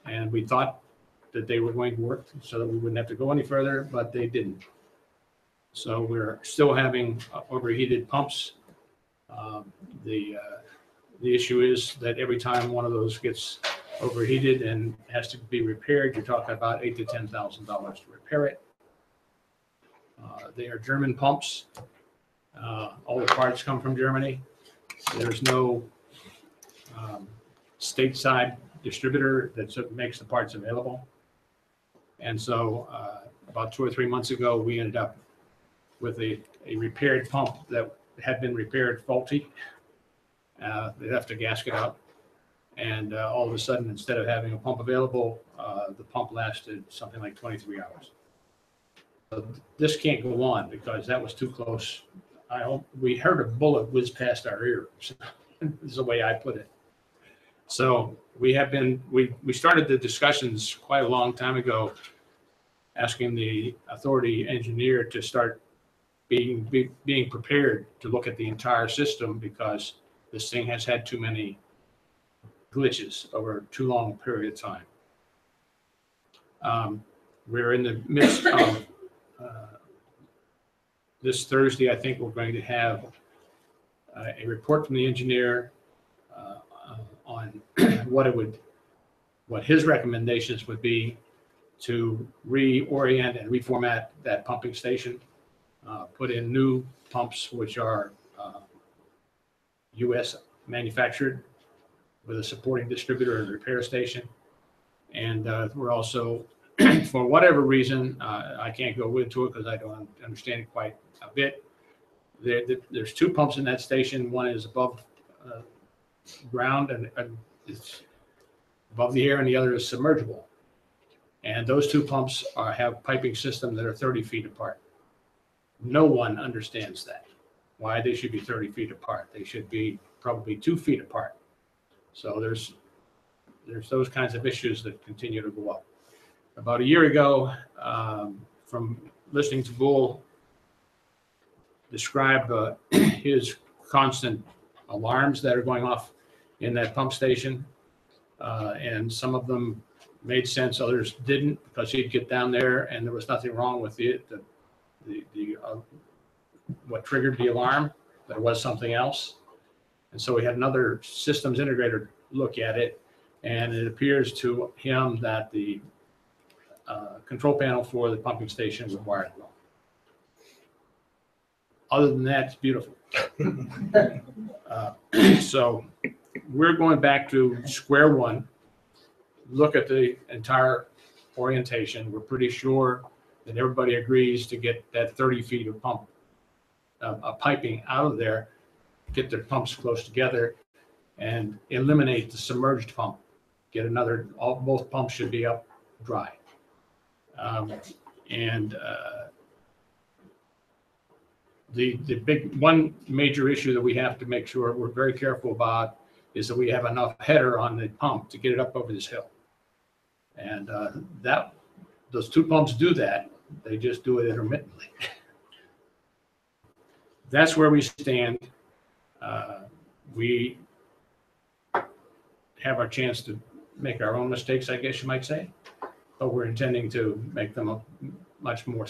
and we thought that they were going to work so that we wouldn't have to go any further, but they didn't. So we're still having overheated pumps. The issue is that every time one of those gets overheated and has to be repaired, you're talking about $8,000 to $10,000 to repair it. They are German pumps. All the parts come from Germany. There's no stateside distributor that makes the parts available. And so about 2 or 3 months ago, we ended up with a repaired pump that had been repaired faulty. They left a gasket out. And all of a sudden, instead of having a pump available, the pump lasted something like 23 hours. So this can't go on because that was too close. We heard a bullet whiz past our ears. Is the way I put it. So we started the discussions quite a long time ago, asking the authority engineer to start being prepared to look at the entire system because this thing has had too many glitches over too long a period of time. We're in the midst of this Thursday. I think we're going to have a report from the engineer on what his recommendations would be to reorient and reformat that pumping station, put in new pumps which are U.S. manufactured with a supporting distributor and repair station. And we're also, for whatever reason, I can't go into it because I don't understand it quite a bit. There's 2 pumps in that station. One is above ground and it's above the air, and the other is submergible. And those 2 pumps have piping system that are 30 feet apart. No one understands that, why they should be 30 feet apart. They should be probably 2 feet apart. So there's those kinds of issues that continue to go up. About a year ago, from listening to Bull describe his constant alarms that are going off in that pump station, and some of them made sense, others didn't, because he'd get down there and there was nothing wrong with what triggered the alarm. There was something else. And so we had another systems integrator look at it, and it appears to him that the control panel for the pumping station was wired well. Other than that, it's beautiful. So we're going back to square one, look at the entire orientation. We're pretty sure that everybody agrees to get that 30 feet of piping out of there, get their pumps close together, and eliminate the submerged pump. Both pumps should be up dry. The one major issue that we have to make sure we're very careful about is that we have enough header on the pump to get it up over this hill. And those 2 pumps do that. They just do it intermittently. That's where we stand. We have our chance to make our own mistakes, I guess you might say, but we're intending to make them much more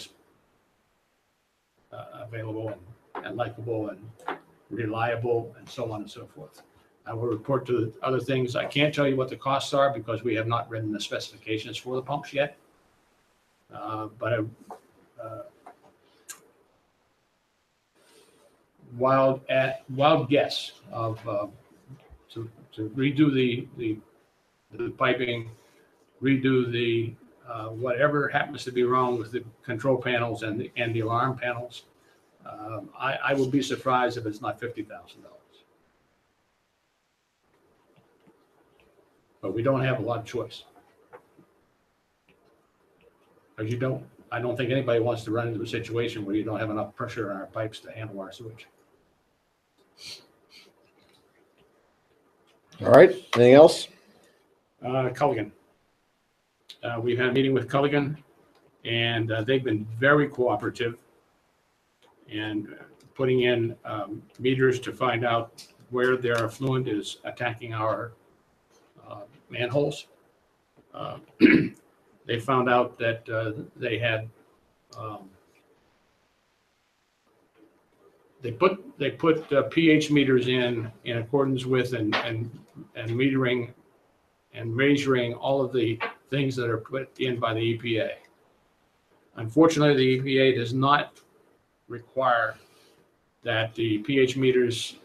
available and likable and reliable and so on and so forth. I will report to the other things. I can't tell you what the costs are because we have not written the specifications for the pumps yet. But a wild guess of to redo the piping, redo the whatever happens to be wrong with the control panels and the alarm panels. I will be surprised if it's not $50,000. But we don't have a lot of choice. Because I don't think anybody wants to run into a situation where you don't have enough pressure on our pipes to handle our sewage. All right, anything else? Culligan. We've had a meeting with Culligan, and they've been very cooperative and putting in meters to find out where their effluent is attacking our manholes. They found out that they had they put pH meters in accordance with and metering and measuring all of the things that are put in by the EPA. Unfortunately, the EPA does not require that the pH meters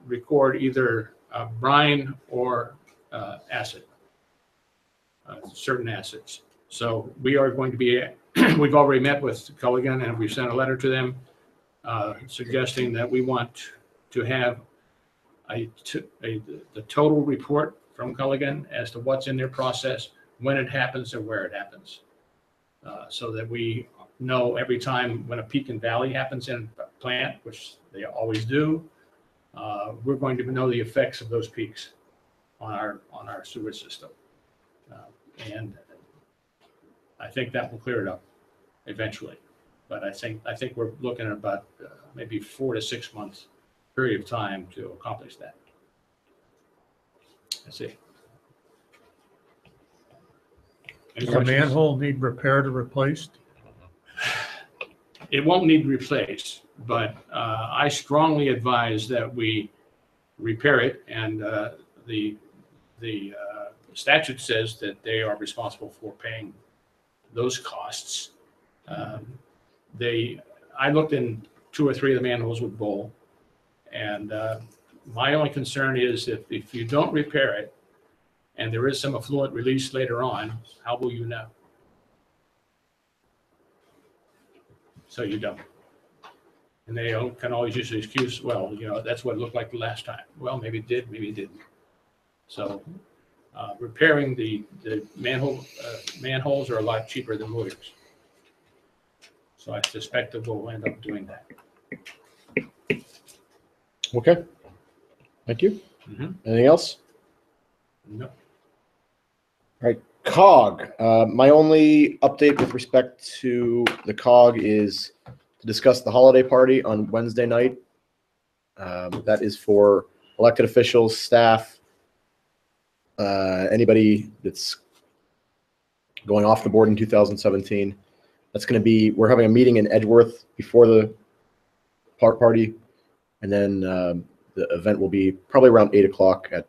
record either brine or acid, certain acids. So we are going to be, we've already met with Culligan and we've sent a letter to them suggesting that we want to have the total report from Culligan as to what's in their process, when it happens and where it happens. So that we know every time when a peak and valley happens in a plant, which they always do, we're going to know the effects of those peaks on our sewage system. And I think that will clear it up eventually. But I think we're looking at about maybe 4 to 6 months period of time to accomplish that. That's it. Any Does the questions? manhole need repaired or replaced? It won't need replaced, but I strongly advise that we repair it. And the statute says that they are responsible for paying those costs. I looked in 2 or 3 of the manholes with Bull, and my only concern is if you don't repair it and there is some effluent released later on, how will you know? So you don't. And they can always use the excuse, well, that's what it looked like the last time. Well, maybe it did, maybe it didn't. So repairing the manholes are a lot cheaper than lawyers. So I suspect that we'll end up doing that. Okay. Thank you. Mhm. Anything else? No. All right, COG. My only update with respect to the COG is to discuss the holiday party on Wednesday night. That is for elected officials, staff, anybody that's going off the board in 2017. That's going to be, we're having a meeting in Edgeworth before the party. And then the event will be probably around 8 o'clock at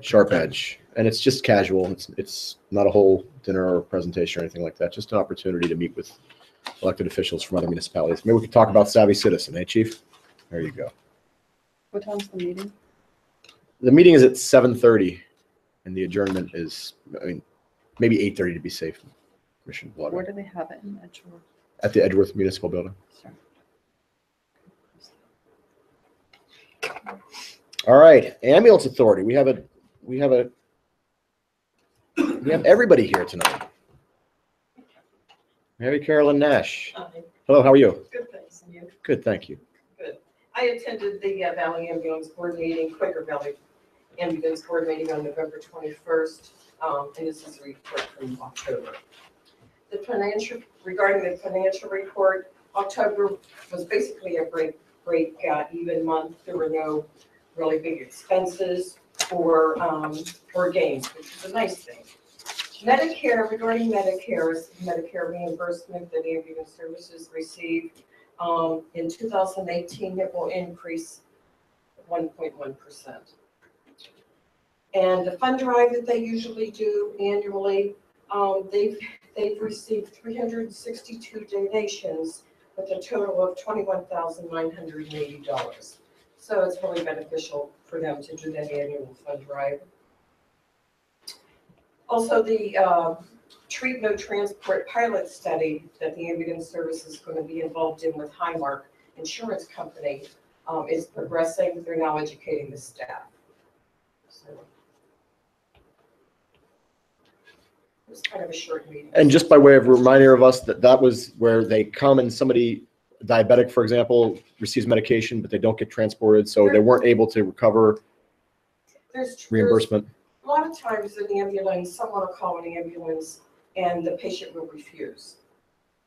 Sharp Edge. And it's just casual. It's not a whole dinner or presentation or anything like that. Just an opportunity to meet with elected officials from other municipalities. Maybe we could talk about Savvy Citizen, eh, Chief? There you go. What time's the meeting? The meeting is at 7:30, and the adjournment is, maybe 8:30 to be safe. Commissioner Blood. Where do they have it in Edgeworth? At the Edgeworth Municipal Building. Sorry. All right, Ambulance Authority. We have everybody here tonight. Mary Carolyn Nash. Hi. Hello, how are you? Good, thanks, and you? Good, thank you. Good. I attended the Valley Ambulance Board meeting, Quaker Valley Ambulance Board meeting on November 21st, and this is a report from October. Regarding the financial report, October was basically a break even month. There were no really big expenses or gains, which is a nice thing. Medicare, regarding Medicare reimbursement that ambulance services received, in 2018, it will increase 1.1%. And the fund drive that they usually do annually, They've received 362 donations with a total of $21,980. So it's really beneficial for them to do that annual fund drive. Also, the Treat No Transport pilot study that the ambulance service is going to be involved in with Highmark Insurance Company is progressing. They're now educating the staff. So it was kind of a short meeting. And just by way of reminder of us that was where they come and somebody diabetic, for example, receives medication, but they don't get transported, so they weren't able to recover reimbursement. A lot of times in the ambulance, someone will call an ambulance and the patient will refuse.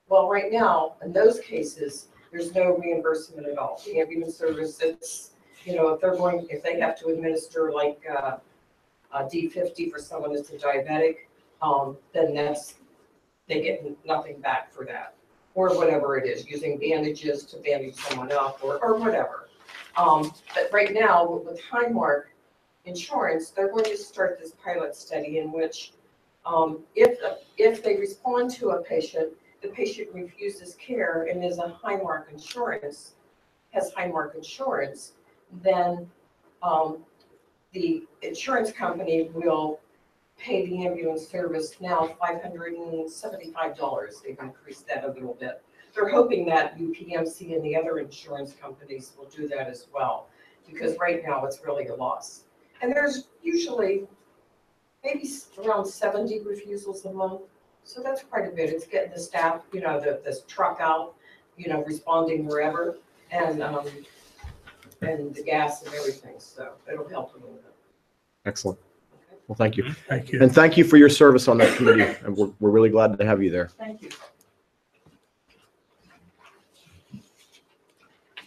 Well, right now, in those cases, there's no reimbursement at all. The ambulance service, it's, if they have to administer like a D50 for someone that's a diabetic, then they get nothing back for that. Or whatever it is, using bandages to bandage someone up or whatever. But right now, with Highmark Insurance, they're going to start this pilot study in which if they respond to a patient, the patient refuses care and is a Highmark Insurance, then the insurance company will pay the ambulance service now $575. They've increased that a little bit. They're hoping that UPMC and the other insurance companies will do that as well, because right now it's really a loss. And there's usually maybe around 70 refusals a month. So that's quite a bit. It's getting the staff, this truck out, responding wherever, and the gas and everything. So it'll help a little bit. Excellent. Well, thank you. Thank you. And thank you for your service on that committee. And we're really glad to have you there. Thank you.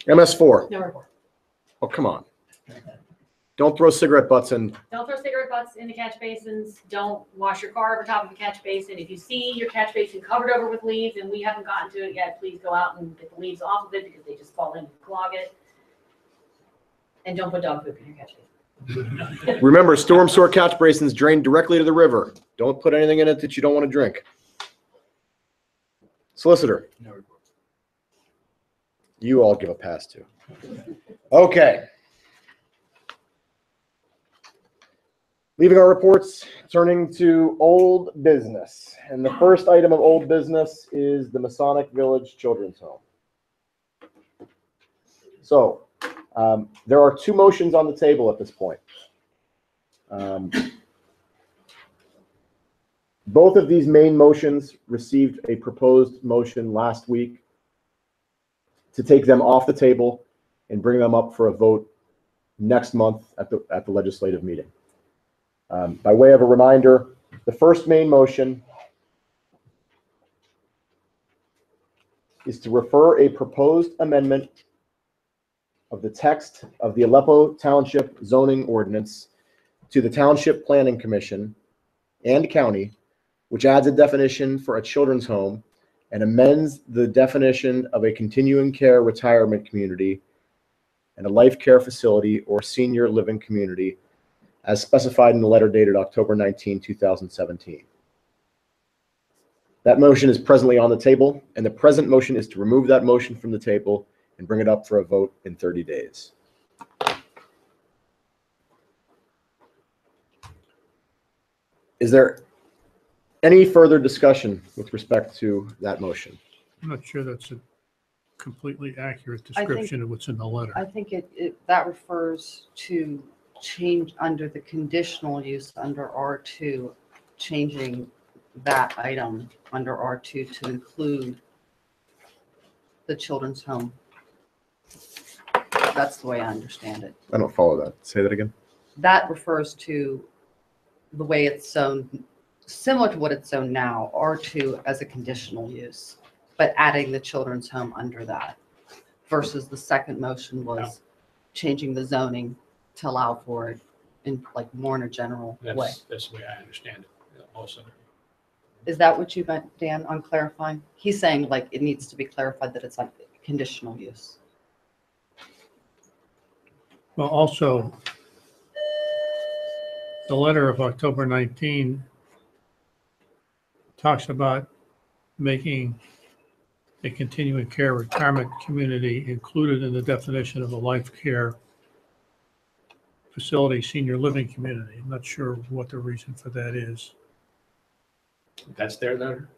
MS4. No report. Oh, come on. Don't throw cigarette butts in. Don't throw cigarette butts in the catch basins. Don't wash your car over top of a catch basin. If you see your catch basin covered over with leaves and we haven't gotten to it yet, please go out and get the leaves off of it because they just fall in and clog it. And don't put dog poop in your catch basin. Remember, storm sewer catch basins drain directly to the river. Don't put anything in it that you don't want to drink. Solicitor. No report. You all give a pass too. Okay. Leaving our reports, turning to old business. And the first item of old business is the Masonic Village Children's Home. So, there are two motions on the table at this point. Both of these main motions received a proposed motion last week to take them off the table and bring them up for a vote next month at the legislative meeting. By way of a reminder, the first main motion is to refer a proposed amendment of the text of the Aleppo Township zoning ordinance to the Township Planning Commission and County, which adds a definition for a children's home and amends the definition of a continuing care retirement community and a life care facility or senior living community as specified in the letter dated October 19, 2017. That motion is presently on the table, and the present motion is to remove that motion from the table and bring it up for a vote in 30 days. Is there any further discussion with respect to that motion? I'm not sure that's a completely accurate description of what's in the letter. I think that refers to change under the conditional use under R2, changing that item under R2 to include the children's home. That's the way I understand it. I don't follow that. Say that again. That refers to the way it's zoned, similar to what it's zoned now, R2 as a conditional use, but adding the children's home under that versus the second motion was changing the zoning to allow for it in like more in a general way. That's the way I understand it also. Is that what you meant, Dan, on clarifying? He's saying like it needs to be clarified that it's like conditional use. Well, also, the letter of October 19 talks about making a continuing care retirement community included in the definition of a life care facility, senior living community. I'm not sure what the reason for that is. That's there, there.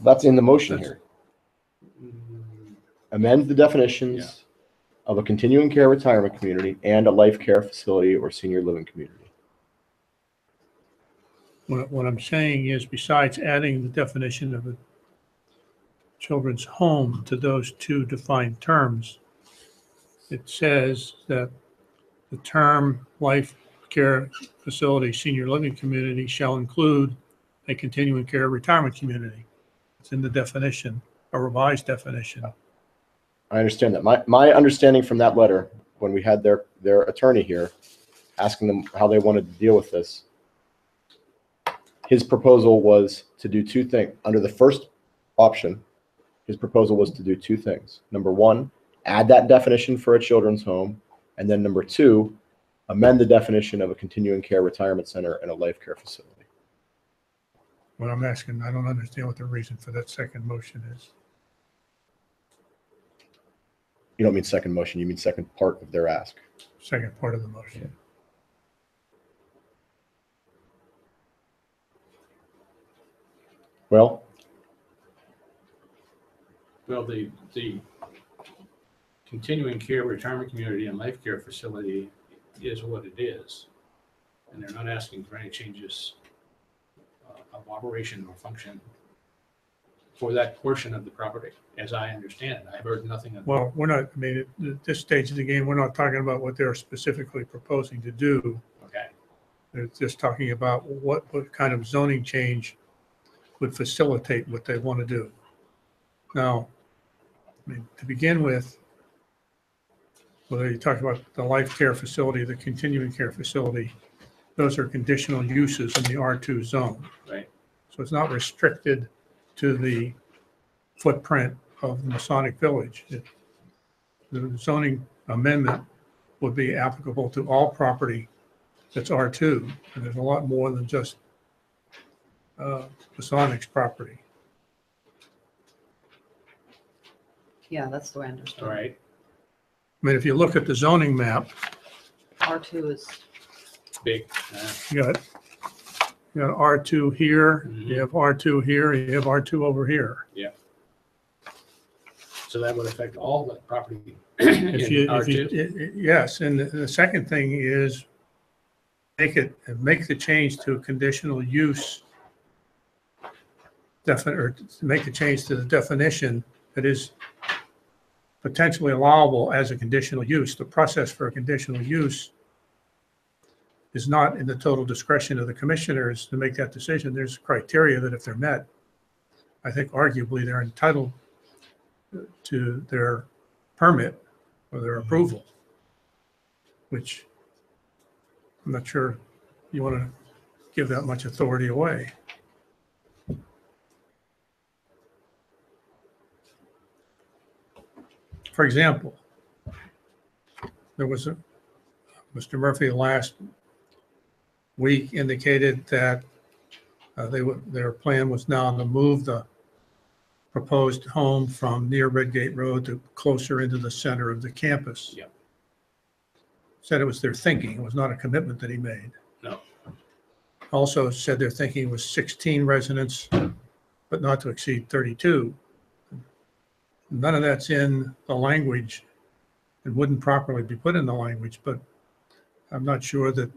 That's in the motion That's- here. Amend the definitions of a continuing care retirement community and a life care facility or senior living community. What I'm saying is, besides adding the definition of a children's home to those two defined terms, it says that the term life care facility, senior living community shall include a continuing care retirement community. It's in the definition, a revised definition. I understand that. My understanding from that letter, when we had their attorney here, asking them how they wanted to deal with this, his proposal was to do two things. Under the first option, his proposal was to do two things. Number one, add that definition for a children's home. And then number two, amend the definition of a continuing care retirement center and a life care facility. What I'm asking, I don't understand what the reason for that second motion is. You don't mean second motion, you mean second part of their ask. Second part of the motion. Well, Well, the continuing care retirement community and life care facility is what it is. And they're not asking for any changes of operation or function for that portion of the property, as I understand it. I've heard nothing of. Well, we're not, I mean, at this stage of the game, we're not talking about what they're specifically proposing to do. Okay, They're just talking about what kind of zoning change would facilitate what they want to do. Now, I mean, to begin with, whether you talk about the life care facility, the continuing care facility, those are conditional uses in the R2 zone. right. So it's not restricted to the footprint of the Masonic Village. The zoning amendment would be applicable to all property that's R2. And there's a lot more than just Masonic's property. Yeah, that's the way I understand. All right. I mean, if you look at the zoning map, R2 is, Big. you got R2 here, Mhm. you have R2 here, you have R2 over here. So that would affect all the property If in you, R2. yes, and the second thing is make the change to a conditional use or make the change to the definition that is potentially allowable as a conditional use. The process for a conditional use is not in the total discretion of the commissioners to make that decision. There's criteria that if they're met, I think arguably they're entitled to their permit or their approval, which I'm not sure you want to give that much authority away. For example, there was Mr. Murphy last week indicated that their plan was now to move the proposed home from near Redgate Road to closer into the center of the campus. Yep. Said it was their thinking. It was not a commitment that he made. No. Also said their thinking was 16 residents, but not to exceed 32. None of that's in the language. It wouldn't properly be put in the language, but I'm not sure that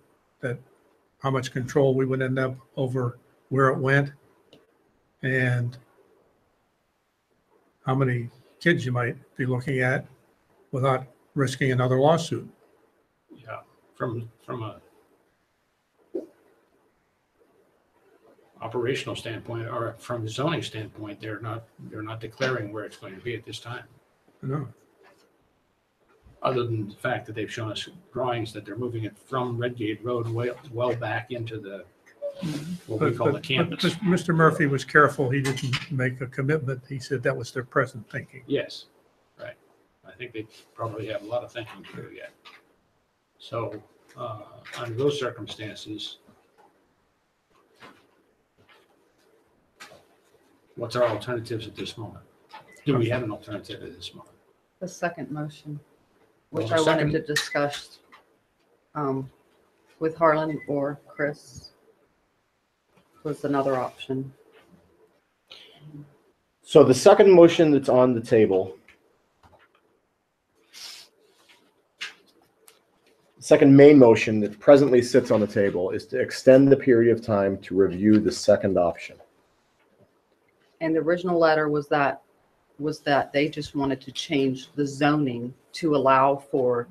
how much control we would end up over where it went and how many kids you might be looking at without risking another lawsuit. Yeah, from a operational standpoint or from a zoning standpoint, they're not declaring where it's going to be at this time. No. Other than the fact that they've shown us drawings that they're moving it from Redgate Road well back into the, what we call the campus. Mr. Murphy was careful. He didn't make a commitment. He said that was their present thinking. Yes, right. I think they probably have a lot of thinking to do yet. So, under those circumstances, What's our alternatives at this moment? Do we have an alternative at this moment? The second motion, Well, which the I wanted second- to discuss with Harlan or Chris, was another option. So the second motion that's on the table, second main motion that presently sits on the table is to extend the period of time to review the second option. And the original letter was that they just wanted to change the zoning to allow for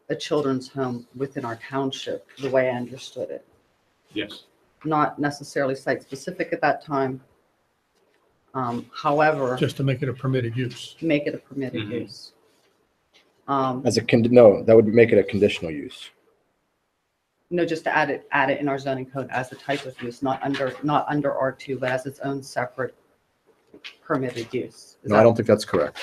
a children's home within our township, the way I understood it. Yes. Not necessarily site specific at that time. However, Just to make it a permitted use. make it a permitted Mhm. use. No, that would make it a conditional use. No, just to add it in our zoning code as a type of use, not under R2, but as its own separate permitted use. No, I don't think that's correct.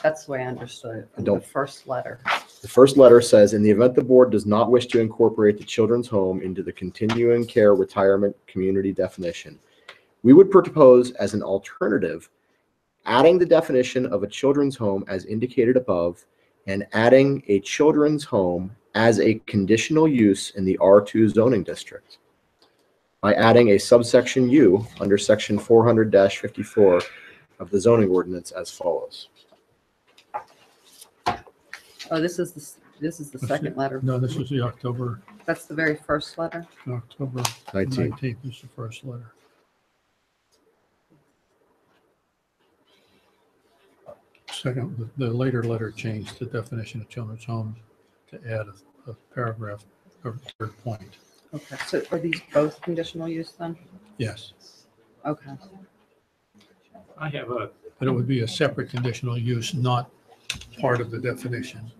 That's the way I understood it from the don't. first letter. The first letter says, in the event the board does not wish to incorporate the children's home into the continuing care retirement community definition, we would propose as an alternative, adding the definition of a children's home as indicated above and adding a children's home as a conditional use in the R2 zoning district by adding a subsection U under section 400-54 of the zoning ordinance as follows. Oh, this is the second letter. No, this was the October That's the very first letter. 19. 19th is the first letter. Second, the later letter changed the definition of children's homes to add a paragraph or third point. Okay, so are these both conditional use then? Yes, Okay. I have a, but it would be a separate conditional use, not part of the definition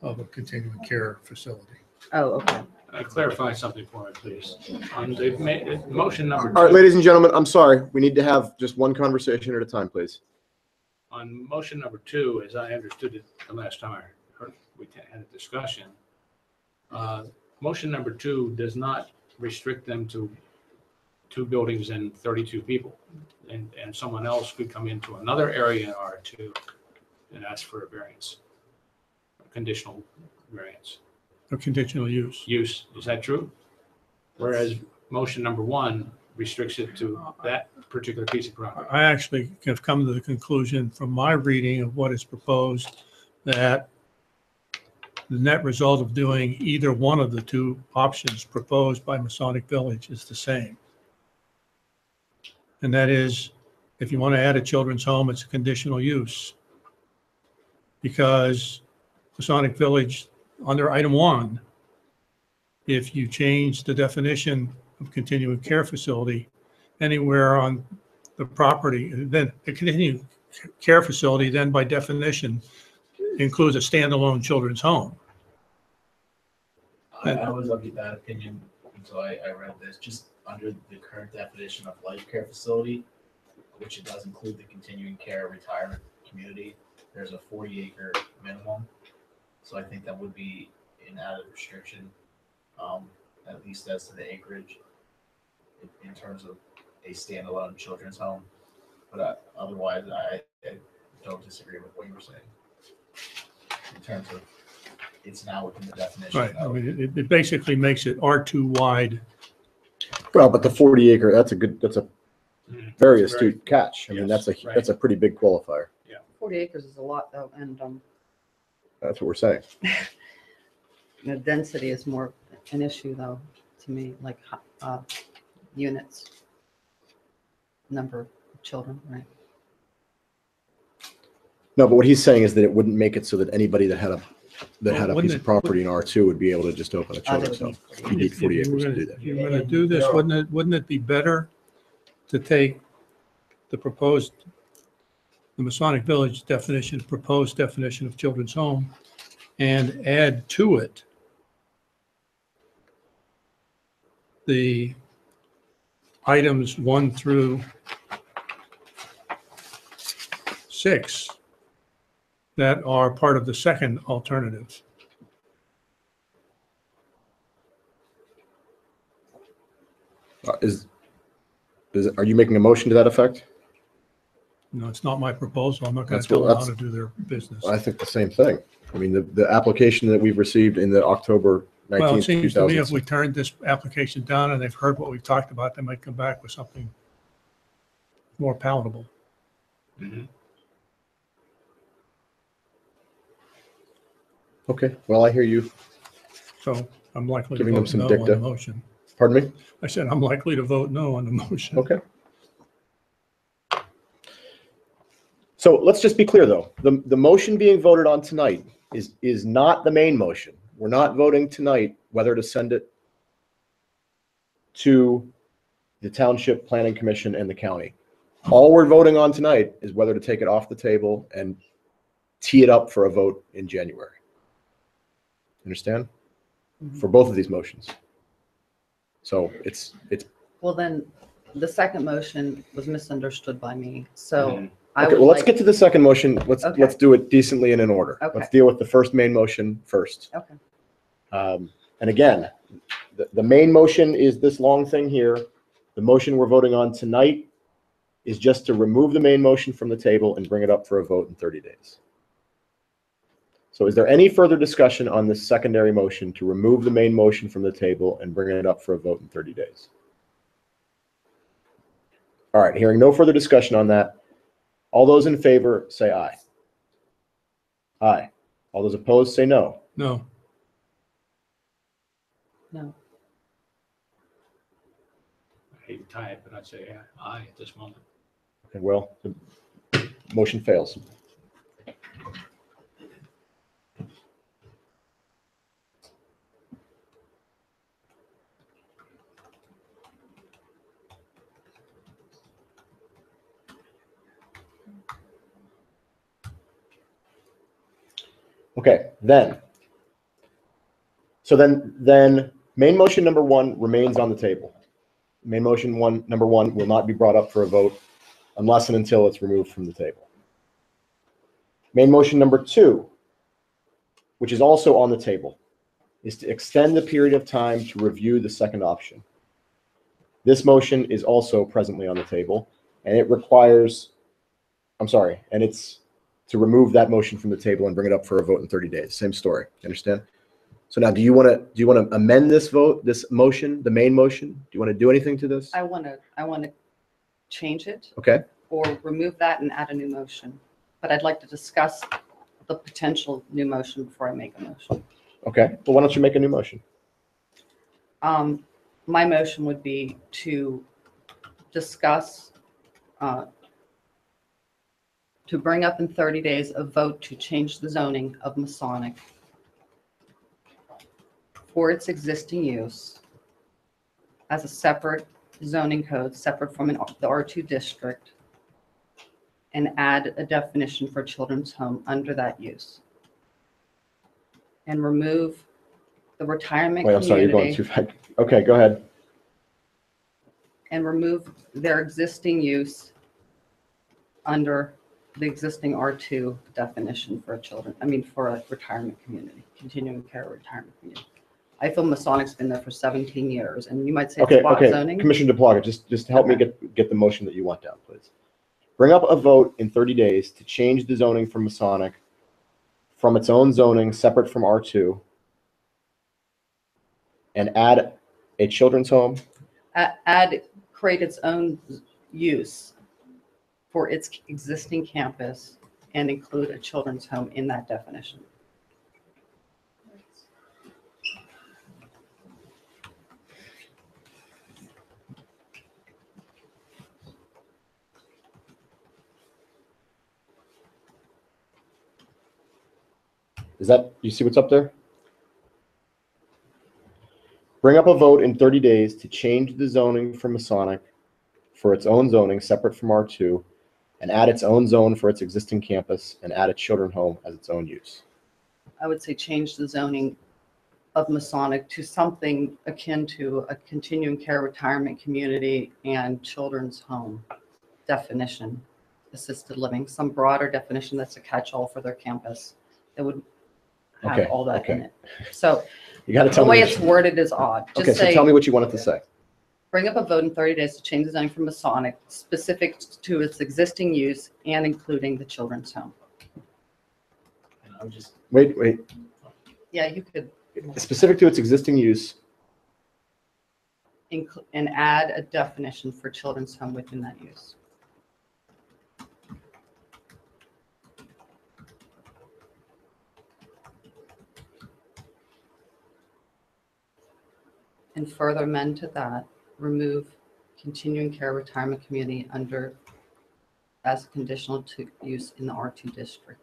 of a continuing care facility. Oh, okay. clarify something for me, please. On the motion number All right, two, ladies and gentlemen, I'm sorry. We need to have just one conversation at a time, please. on motion number two, as I understood it the last time I heard, we had a discussion. Motion number two does not restrict them to 2 buildings and 32 people. And someone else could come into another area in R2 and ask for a variance, a conditional variance. A conditional use. Use, is that true? Whereas motion number one restricts it to that particular piece of property. I actually have come to the conclusion from my reading of what is proposed that the net result of doing either one of the two options proposed by Masonic Village is the same. And that is, if you want to add a children's home, it's a conditional use. Because Masonic Village, under item 1, if you change the definition of continuing care facility anywhere on the property, then a continuing care facility then by definition includes a standalone children's home. I was of that opinion until I read this, just under the current definition of life care facility, which it does include the continuing care retirement community, there's a 40-acre minimum. So I think that would be an added restriction, at least as to the acreage in terms of a standalone children's home. But otherwise, I don't disagree with what you were saying in terms of it's now within the definition. Right, I mean, it basically makes it R2 wide. Well, but the 40 acre, that's a very astute catch. I mean, Yes, that's a pretty big qualifier. 40 acres is a lot though, and That's what we're saying. the density is more an issue though, to me, like units, number of children, right? No, but what he's saying is that it wouldn't make it so that anybody that had a Wouldn't piece it- of property in R2 would be able to just open a children's home. You need 40 If you were acres to gonna- do that. If you're going to do this, wouldn't it be better to take the Masonic Village definition, proposed definition of children's home, and add to it the items 1 through 6 that are part of the second alternative? Is Are you making a motion to that effect? No, it's not my proposal. I'm not going That's to tell what- them how to do their business. I think the same thing. I mean, the application that we've received in the October Well, it 19th, seems to me if 2000. we turned this application down and they've heard what we've talked about, they might come back with something more palatable. Okay, well, I hear you. So I'm likely to Giving them vote some no on the dicta. motion. Pardon me? I said I'm likely to vote no on the motion. Okay. So let's just be clear, though. The motion being voted on tonight is not the main motion. We're not voting tonight whether to send it to the Township Planning Commission and the county. All we're voting on tonight is whether to take it off the table and tee it up for a vote in January. Understand? For both of these motions. So it's Well, then, the second motion was misunderstood by me, so I okay. would Well, let's like, get to the second motion. Let's Okay. do it decently and in order. Okay. Let's deal with the first main motion first. okay, And again, the main motion is this long thing here. The motion we're voting on tonight is just to remove the main motion from the table and bring it up for a vote in 30 days. So is there any further discussion on this secondary motion to remove the main motion from the table and bring it up for a vote in 30 days? All right, hearing no further discussion on that, all those in favor say aye. Aye. All those opposed say no. No, no. I hate to tie it, but I'd say aye at this moment. Okay, well, the motion fails. Okay, so then main motion number one remains on the table. Main motion number one will not be brought up for a vote unless and until it's removed from the table. Main motion number two, which is also on the table, is to extend the period of time to review the second option. This motion is also presently on the table, and it requires, and it's to remove that motion from the table and bring it up for a vote in 30 days. Same story. You understand? So now, do you want to amend this vote, this motion, the main motion? Do you want to do anything to this? I want to change it Okay. or remove that and add a new motion. But I'd like to discuss the potential new motion before I make a motion. Okay. Well, why don't you make a new motion? My motion would be to discuss, to bring up in 30 days a vote to change the zoning of Masonic for its existing use as a separate zoning code, separate from the R2 district, and add a definition for children's home under that use. And remove the retirement Wait, I'm sorry, you're going community too fast. Okay, go ahead. and remove their existing use under the existing R2 definition for for a retirement community, continuing care retirement community. I feel Masonic's been there for 17 years, and you might say it's spot Okay. zoning. Commissioner DePlaga, just help me Okay. get the motion that you want down, please. Bring up a vote in 30 days to change the zoning for Masonic from its own zoning separate from R2 and add a children's home. Create its own use for its existing campus and include a children's home in that definition. You see what's up there? Bring up a vote in 30 days to change the zoning for Masonic for its own zoning separate from R2 and add its own zone for its existing campus and add a children's home as its own use. I would say change the zoning of Masonic to something akin to a continuing care retirement community and children's home definition, assisted living, some broader definition that's a catch-all for their campus that would have Okay, all that in okay. it. So You got to the tell me. way what it's you- worded is odd. Okay, Just so say, tell me what you wanted to say. bring up a vote in 30 days to change the zoning from Masonic specific to its existing use and including the children's home. And I would just, Wait. Yeah, you could Specific to its existing use. and add a definition for children's home within that use. And further amend to that, remove continuing care retirement community under as conditional to use in the R2 district.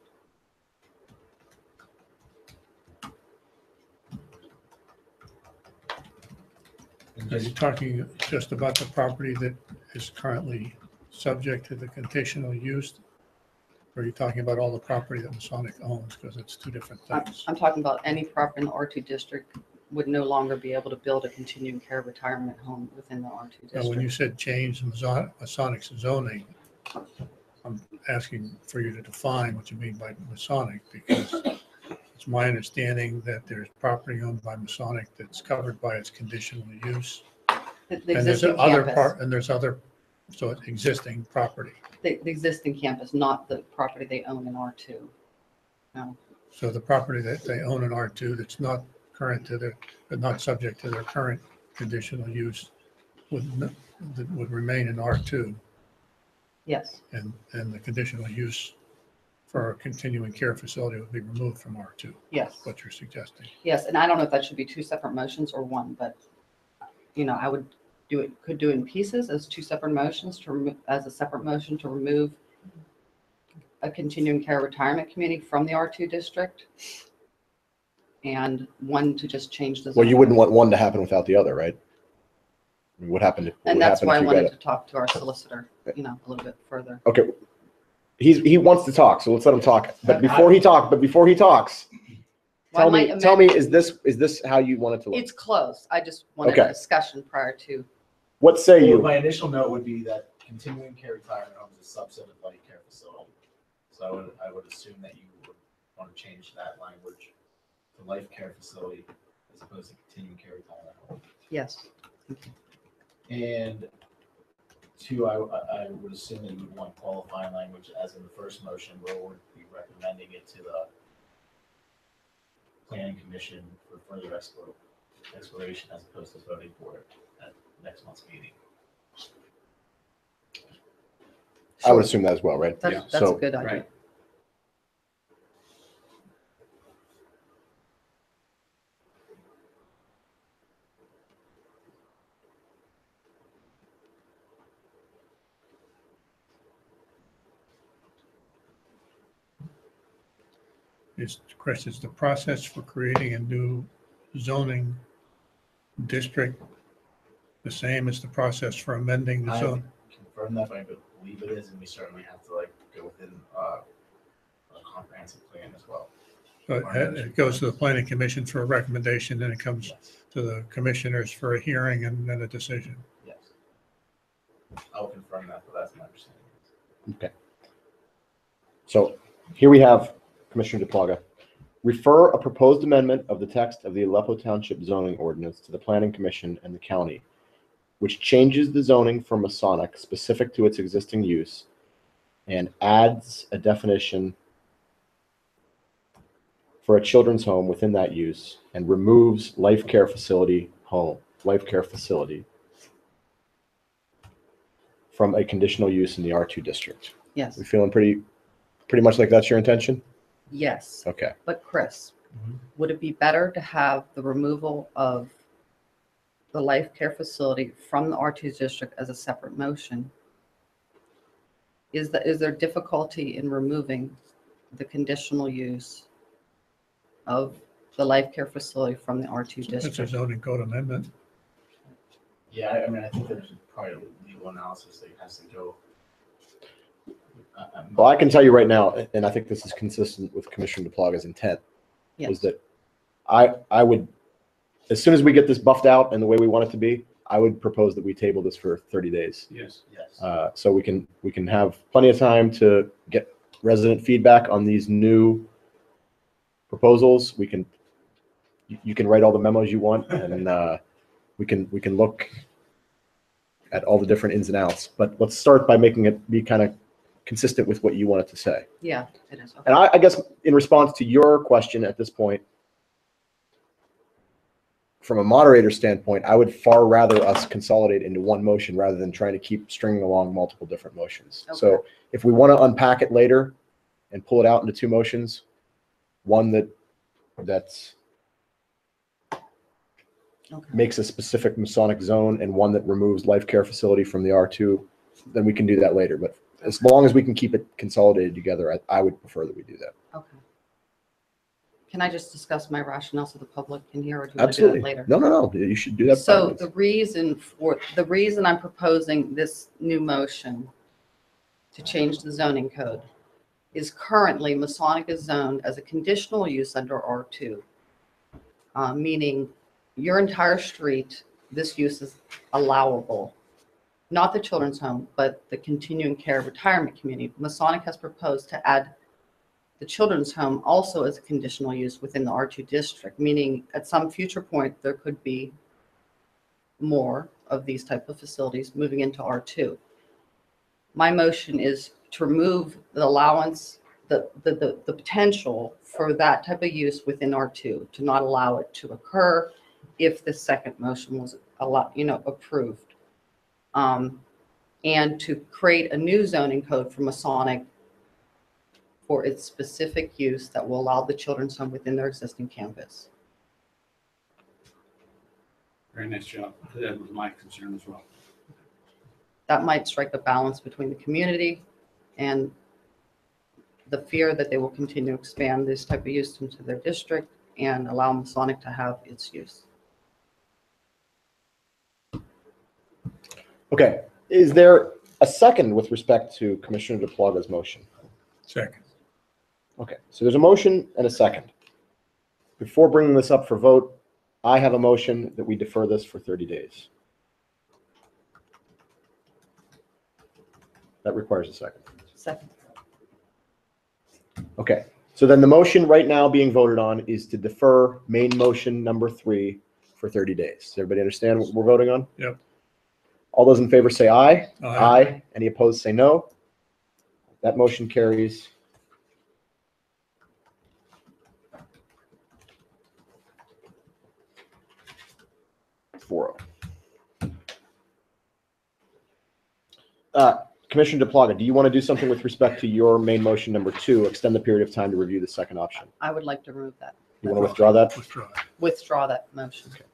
and Are you just, talking just about the property that is currently subject to the conditional use? Or are you talking about all the property that Masonic owns, because it's two different things? I'm talking about any property in the R2 district would no longer be able to build a continuing care retirement home within the R2 Now, when you district. said change Masonic's zoning, I'm asking for you to define what you mean by Masonic, because it's my understanding that there's property owned by Masonic that's covered by its conditional use. The And there's existing other campus, part, and there's other, so it's existing property. the existing campus, not the property they own in R2. No, So the property that they own in R2 that's not current to their, but not subject to their current conditional use would remain in R2, yes, and the conditional use for a continuing care facility would be removed from R2, yes, what you're suggesting. yes. And I don't know if that should be two separate motions or one, but, I would could do it in pieces as two separate motions as a separate motion to remove a continuing care retirement community from the R2 district. And one to just change the. Well, you zoning. wouldn't want one to happen without the other, right? I mean, what happened? And What that's happened why if I you got wanted it? to talk to our solicitor, a little bit further. Okay. He wants to talk, so let's let him talk. But before he talks, Well, I tell might me, is this how you want it to look? It's close. I just wanted Okay. a discussion prior to. What say well, you? my initial note would be that continuing care retirement home is a subset of life care facility. So I would assume that you would want to change that language to life care facility as opposed to continuing care retirement home. Yes. And two, I would assume that you would want qualifying language as in the first motion, where we'd be recommending it to the planning commission for further exploration as opposed to voting for it at next month's meeting. I would assume that as well, right? That's a So, good idea. Right. Chris, is the process for creating a new zoning district the same as the process for amending the I zone? confirm that, but I believe it is, and we certainly have to go within a comprehensive plan as well. So it goes to the planning commission for a recommendation, then it comes Yes, to the commissioners for a hearing and then a decision. yes. I'll confirm that, but that's my understanding. so here we have Commissioner DePlaga. Refer a proposed amendment of the text of the Aleppo Township zoning ordinance to the Planning Commission and the county, which changes the zoning from Masonic specific to its existing use and adds a definition for a children's home within that use and removes life care facility from a conditional use in the R2 district. Yes, We feeling pretty much like that's your intention? yes. Okay. But Chris, Mhm. would it be better to have the removal of the life care facility from the R2 district as a separate motion? Is there difficulty in removing the conditional use of the life care facility from the R2 It's a district? zoning code amendment. Yeah, I mean, I think there's probably a legal analysis that has to go. Well, I can tell you right now, and I think this is consistent with Commissioner DePlaga's intent, was Yes, that I would, as soon as we get this buffed out and the way we want it to be, I would propose that we table this for 30 days. Yes. Yes. So we can have plenty of time to get resident feedback on these new proposals. You can write all the memos you want, and we can look at all the different ins and outs. But let's start by making it be kind of consistent with what you wanted to say. Yeah, it is. Okay. And I guess in response to your question at this point, from a moderator standpoint, I would far rather us consolidate into one motion rather than trying to keep stringing along multiple different motions. Okay. So if we want to unpack it later and pull it out into two motions, one that's Okay. makes a specific Masonic zone and one that removes life care facility from the R2, then we can do that later. But as long as we can keep it consolidated together, I would prefer that we do that. Okay. Can I just discuss my rationale so the public can hear, or do you want to do Absolutely. that later? No. You should do that. So by the reason I'm proposing this new motion to change the zoning code is currently Masonic is zoned as a conditional use under R2, meaning your entire street, this use is allowable. Not the children's home, but the continuing care retirement community. Masonic has proposed to add the children's home also as a conditional use within the R2 district, meaning at some future point, there could be more of these type of facilities moving into R2. My motion is to remove the allowance, the potential for that type of use within R2, to not allow it to occur if the second motion was approved. And to create a new zoning code for Masonic for its specific use that will allow the children's home within their existing campus. Very nice job. That was my concern as well. That might strike a balance between the community and the fear that they will continue to expand this type of use into their district and allow Masonic to have its use. Okay. Is there a second with respect to Commissioner DePlaga's motion? Second. Okay. So there's a motion and a second. Before bringing this up for vote, I have a motion that we defer this for 30 days. That requires a second. Second. Okay. So then the motion right now being voted on is to defer main motion number 3 for 30 days. Does everybody understand what we're voting on? Yep. All those in favor say aye. Aye. Any opposed say no. That motion carries. Commissioner DePlaga, do you want to do something with respect to your main motion number 2, extend the period of time to review the second option? I would like to remove that. You want to withdraw that? Withdraw. Withdraw that motion. Okay.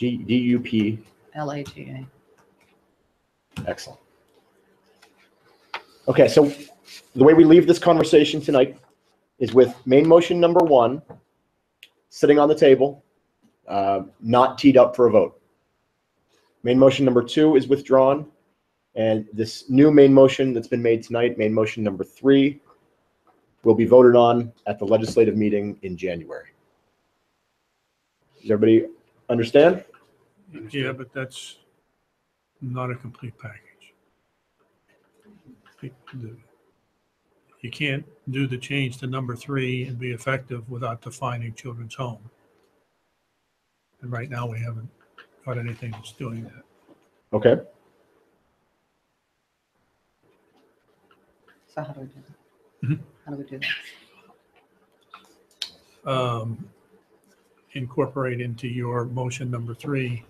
DUP. LAGA. Excellent. Okay, so the way we leave this conversation tonight is with main motion number 1 sitting on the table, not teed up for a vote. Main motion number 2 is withdrawn, and this new main motion that's been made tonight, main motion number 3, will be voted on at the legislative meeting in January. Does everybody understand? Yeah, but that's not a complete package. You can't do the change to number 3 and be effective without defining children's home. And right now, we haven't got anything that's doing that. Okay. So how do we do that? Mhm. How do we do that? Incorporate into your motion number 3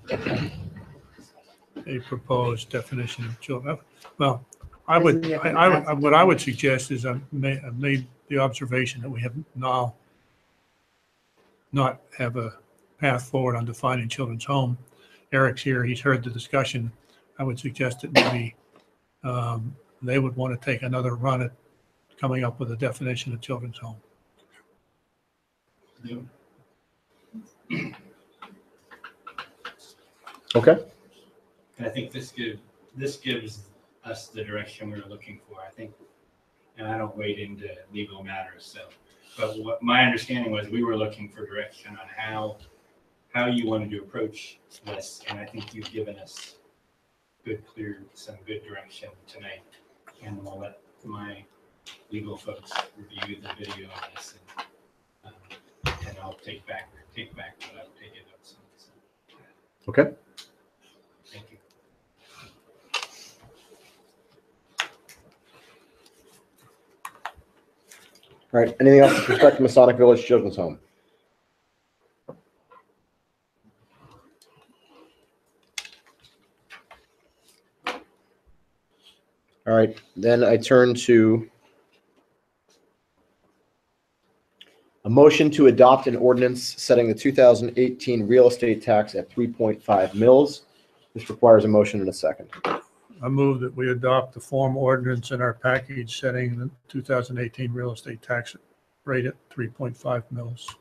a proposed definition of children. Well, what I would suggest is I've made the observation that we have now not have a path forward on defining children's home. Eric's here, he's heard the discussion. I would suggest that maybe they would want to take another run at coming up with a definition of children's home. Yeah. Okay. And I think this gives us the direction we were looking for, I think. And I don't wade into legal matters, so. But what my understanding was, we were looking for direction on how you wanted to approach this, and I think you've given us some good direction tonight. and we'll let my legal folks review the video of this, and I'll take back what I've taken notes on. So, Okay. thank you. All right, anything else with respect to Masonic Village Children's Home? All right, then I turn to a motion to adopt an ordinance setting the 2018 real estate tax at 3.5 mils. This requires a motion and a second. I move that we adopt the form ordinance in our package setting the 2018 real estate tax rate at 3.5 mils.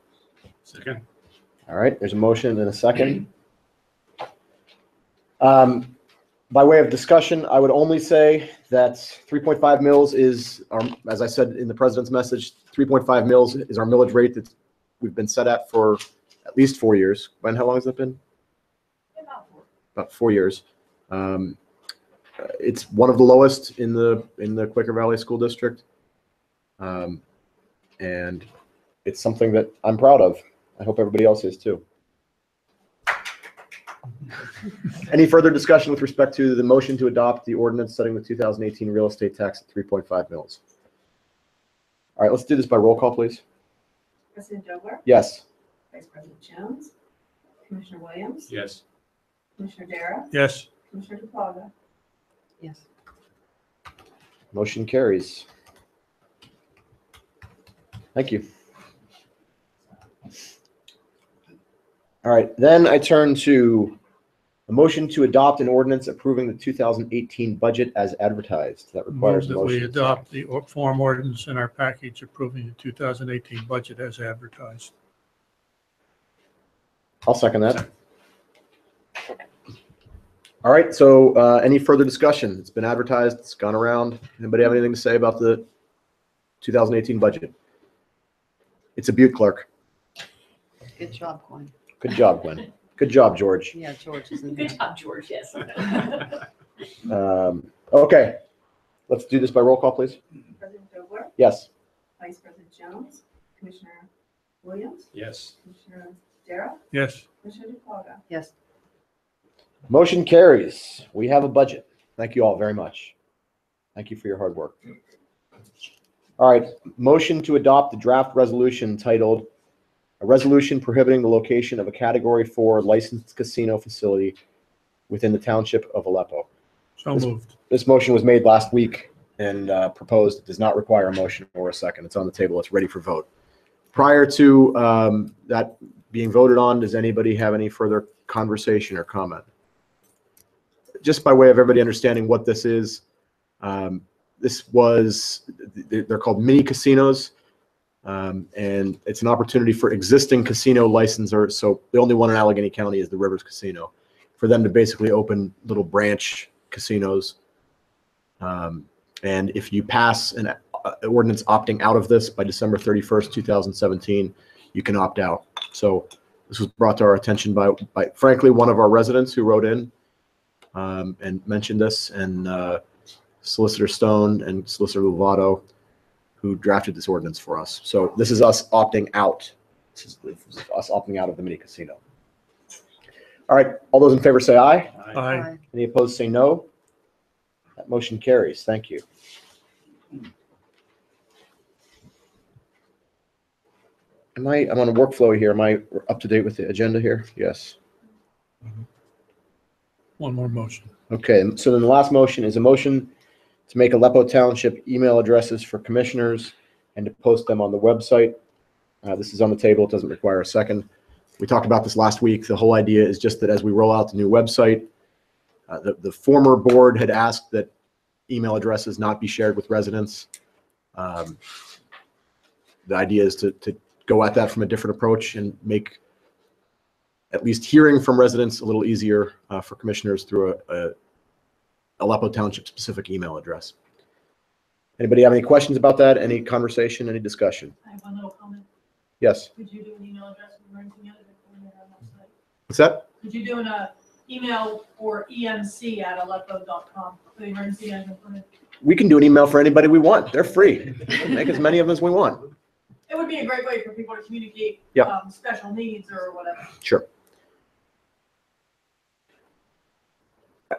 Second. All right, there's a motion and a second. By way of discussion, I would only say that 3.5 mils is, as I said in the president's message, 3.5 mils is our millage rate that we've been set at for at least 4 years. Ben, how long has that been? About 4 years. It's one of the lowest in the Quaker Valley School District, and it's something that I'm proud of. I hope everybody else is too. Any further discussion with respect to the motion to adopt the ordinance setting the 2018 real estate tax at 3.5 mils? All right, let's do this by roll call, please. President Dobler, Yes. Vice President Jones, Commissioner Williams, Yes. Commissioner Darrow, Yes. Commissioner DePlaga. Yes. Motion carries. Thank you. All right, then I turn to a motion to adopt an ordinance approving the 2018 budget as advertised. That requires Move a that we motion. adopt the form ordinance in our package approving the 2018 budget as advertised. I'll second that. All right, so any further discussion? It's been advertised, it's gone around. Anybody have anything to say about the 2018 budget? It's a Butte clerk. Good job, Gwen. Good job, Gwen. Good job, George. Yeah, George is in Good there. job, George, yes. Okay, let's do this by roll call, please. President Dobler, Yes. Vice President Jones, Commissioner Williams, Yes. Commissioner Darrow, Yes. Commissioner DePlaga. Yes. Motion carries. We have a budget. Thank you all very much. Thank you for your hard work. All right, motion to adopt the draft resolution titled, "A Resolution Prohibiting the Location of a Category 4 Licensed Casino Facility Within the Township of Aleppo." So moved. This motion was made last week and proposed. It does not require a motion or a second. It's on the table. It's ready for vote. Prior to that being voted on, does anybody have any further conversation or comment? Just by way of everybody understanding what this is, they're called mini casinos, and it's an opportunity for existing casino licensors. So the only one in Allegheny County is the Rivers Casino, for them to basically open little branch casinos. And if you pass an ordinance opting out of this by December 31st, 2017, you can opt out. So this was brought to our attention by frankly, one of our residents who wrote in and mentioned this, and Solicitor Stone and Solicitor Lovato, who drafted this ordinance for us. So this is us opting out. This is us opting out of the mini casino. All right, all those in favor say aye. Aye. Any opposed say no. That motion carries. Thank you. I'm on a workflow here. Am I up to date with the agenda here? Yes. One more motion. Okay, so then the last motion is a motion to make Aleppo Township email addresses for commissioners and to post them on the website. This is on the table. It doesn't require a second. We talked about this last week. The whole idea is just that as we roll out the new website, the former board had asked that email addresses not be shared with residents. The idea is to go at that from a different approach and make at least hearing from residents a little easier for commissioners through a Aleppo Township specific email address. Anybody have any questions about that? Any conversation, any discussion? I have one little comment. Yes. Could you do an email address for emergency management? What's that? Could you do an email for emc@aleppo.com for the emergency management permit? We can do an email for anybody we want. They're free. Make as many of them as we want. It would be a great way for people to communicate, Yep. Special needs or whatever. Sure.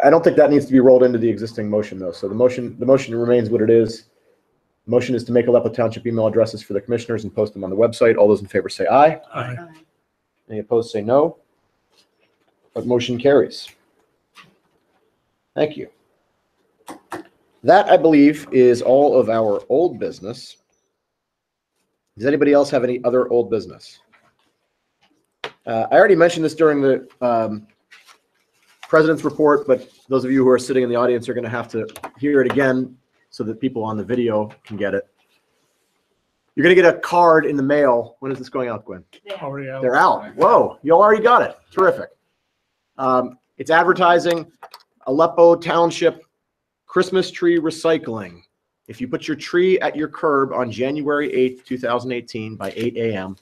I don't think that needs to be rolled into the existing motion though. So the motion remains what it is. Motion is to make Aleppo Township email addresses for the commissioners and post them on the website. All those in favor say aye. Aye. Any opposed say no. But motion carries. Thank you. That, I believe, is all of our old business. Does anybody else have any other old business? I already mentioned this during the president's report, but those of you who are sitting in the audience are going to have to hear it again so that people on the video can get it. You're going to get a card in the mail. When is this going out, Gwen? Already out. They're out. Whoa, you already got it. Terrific. It's advertising Aleppo Township Christmas tree recycling. If you put your tree at your curb on January 8th, 2018 by 8 a.m.,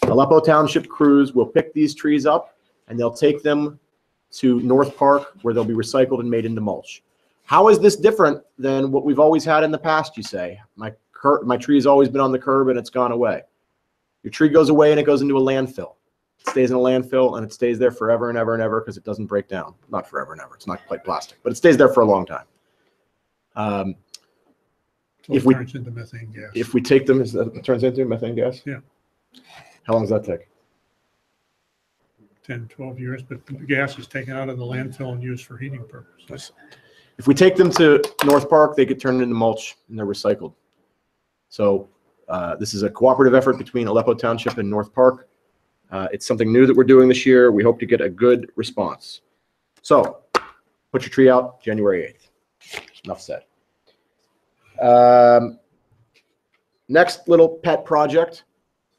Aleppo Township crews will pick these trees up and they'll take them to North Park where they'll be recycled and made into mulch. How is this different than what we've always had in the past, you say? My tree has always been on the curb and it's gone away. Your tree goes away and it goes into a landfill. It stays in a landfill and it stays there forever and ever and ever because it doesn't break down. Not forever and ever. It's not quite plastic, but it stays there for a long time. If we turns into methane gas. If we take them, it turns into methane gas? Yeah. How long does that take? 10, 12 years, but the gas is taken out of the landfill and used for heating purposes. If we take them to North Park, they get turned into mulch and they're recycled. So this is a cooperative effort between Aleppo Township and North Park. It's something new that we're doing this year. We hope to get a good response. So put your tree out January 8th. Enough said. Next little pet project,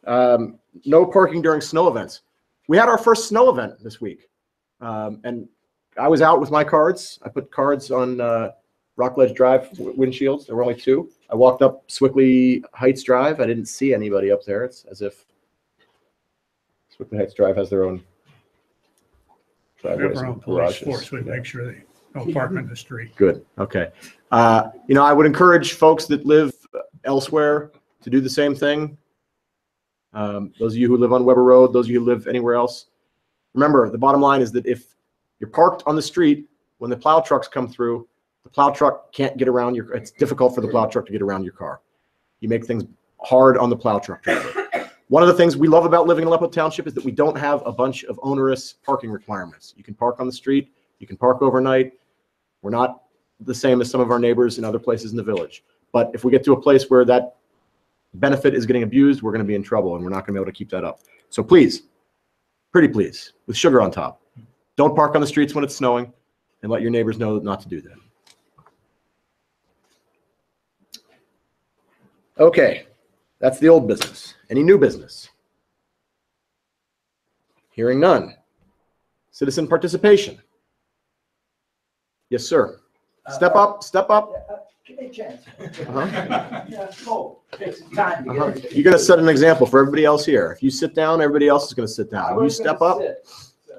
no parking during snow events. We had our first snow event this week. And I was out with my cards. I put cards on Rockledge Drive windshields. There were only two. I walked up Swickley Heights Drive. I didn't see anybody up there. It's as if Swickley Heights Drive has their own driveways Their own and police garages. force would make sure they don't park on the street. Good. Okay. I would encourage folks that live elsewhere to do the same thing. Those of you who live on Weber Road, those of you who live anywhere else, remember the bottom line is that if you're parked on the street, when the plow trucks come through, the plow truck can't get around your, it's difficult for the plow truck to get around your car. You make things hard on the plow truck driver. One of the things we love about living in Aleppo Township is that we don't have a bunch of onerous parking requirements. You can park on the street, you can park overnight. We're not the same as some of our neighbors in other places in the village. But if we get to a place where that benefit is getting abused, we're going to be in trouble and we're not going to be able to keep that up. So please, pretty please, with sugar on top, don't park on the streets when it's snowing and let your neighbors know not to do that. Okay, that's the old business. Any new business? Hearing none. Citizen participation. Yes, sir. Step up, step up. Give me a chance. Uh-huh. Yeah, it's cold. Takes some time to get everything. You're going to set an example for everybody else here. If you sit down, everybody else is going to sit I down. You was step gonna up. sit, so.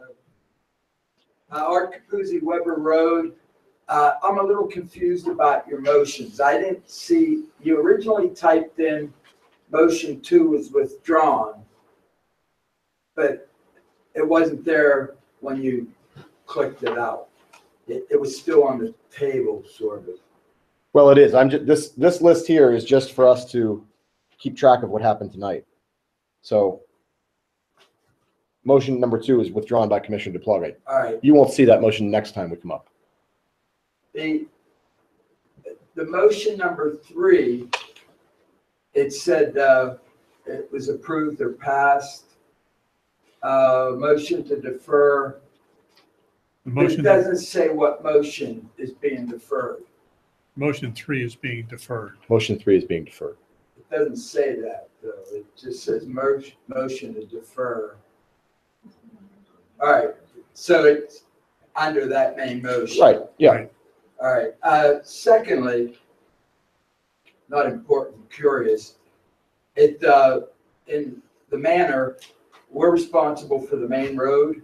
Art Capuzzi, Weber Road. I'm a little confused about your motions. I didn't see, you originally typed in motion 2 was withdrawn, but it wasn't there when you clicked it out. It was still on the table, sort of. Well, it is. I'm just this list here is just for us to keep track of what happened tonight. So motion number 2 is withdrawn by Commissioner DePlaga. All right. You won't see that motion next time we come up. The motion number 3, it said it was approved or passed. Motion to defer. It doesn't say what motion is being deferred. Motion 3 is being deferred. Motion 3 is being deferred. It doesn't say that, though. It just says motion to defer. All right, so it's under that main motion. Right, yeah. All right. Secondly, not important, curious. In the manor, we're responsible for the main road.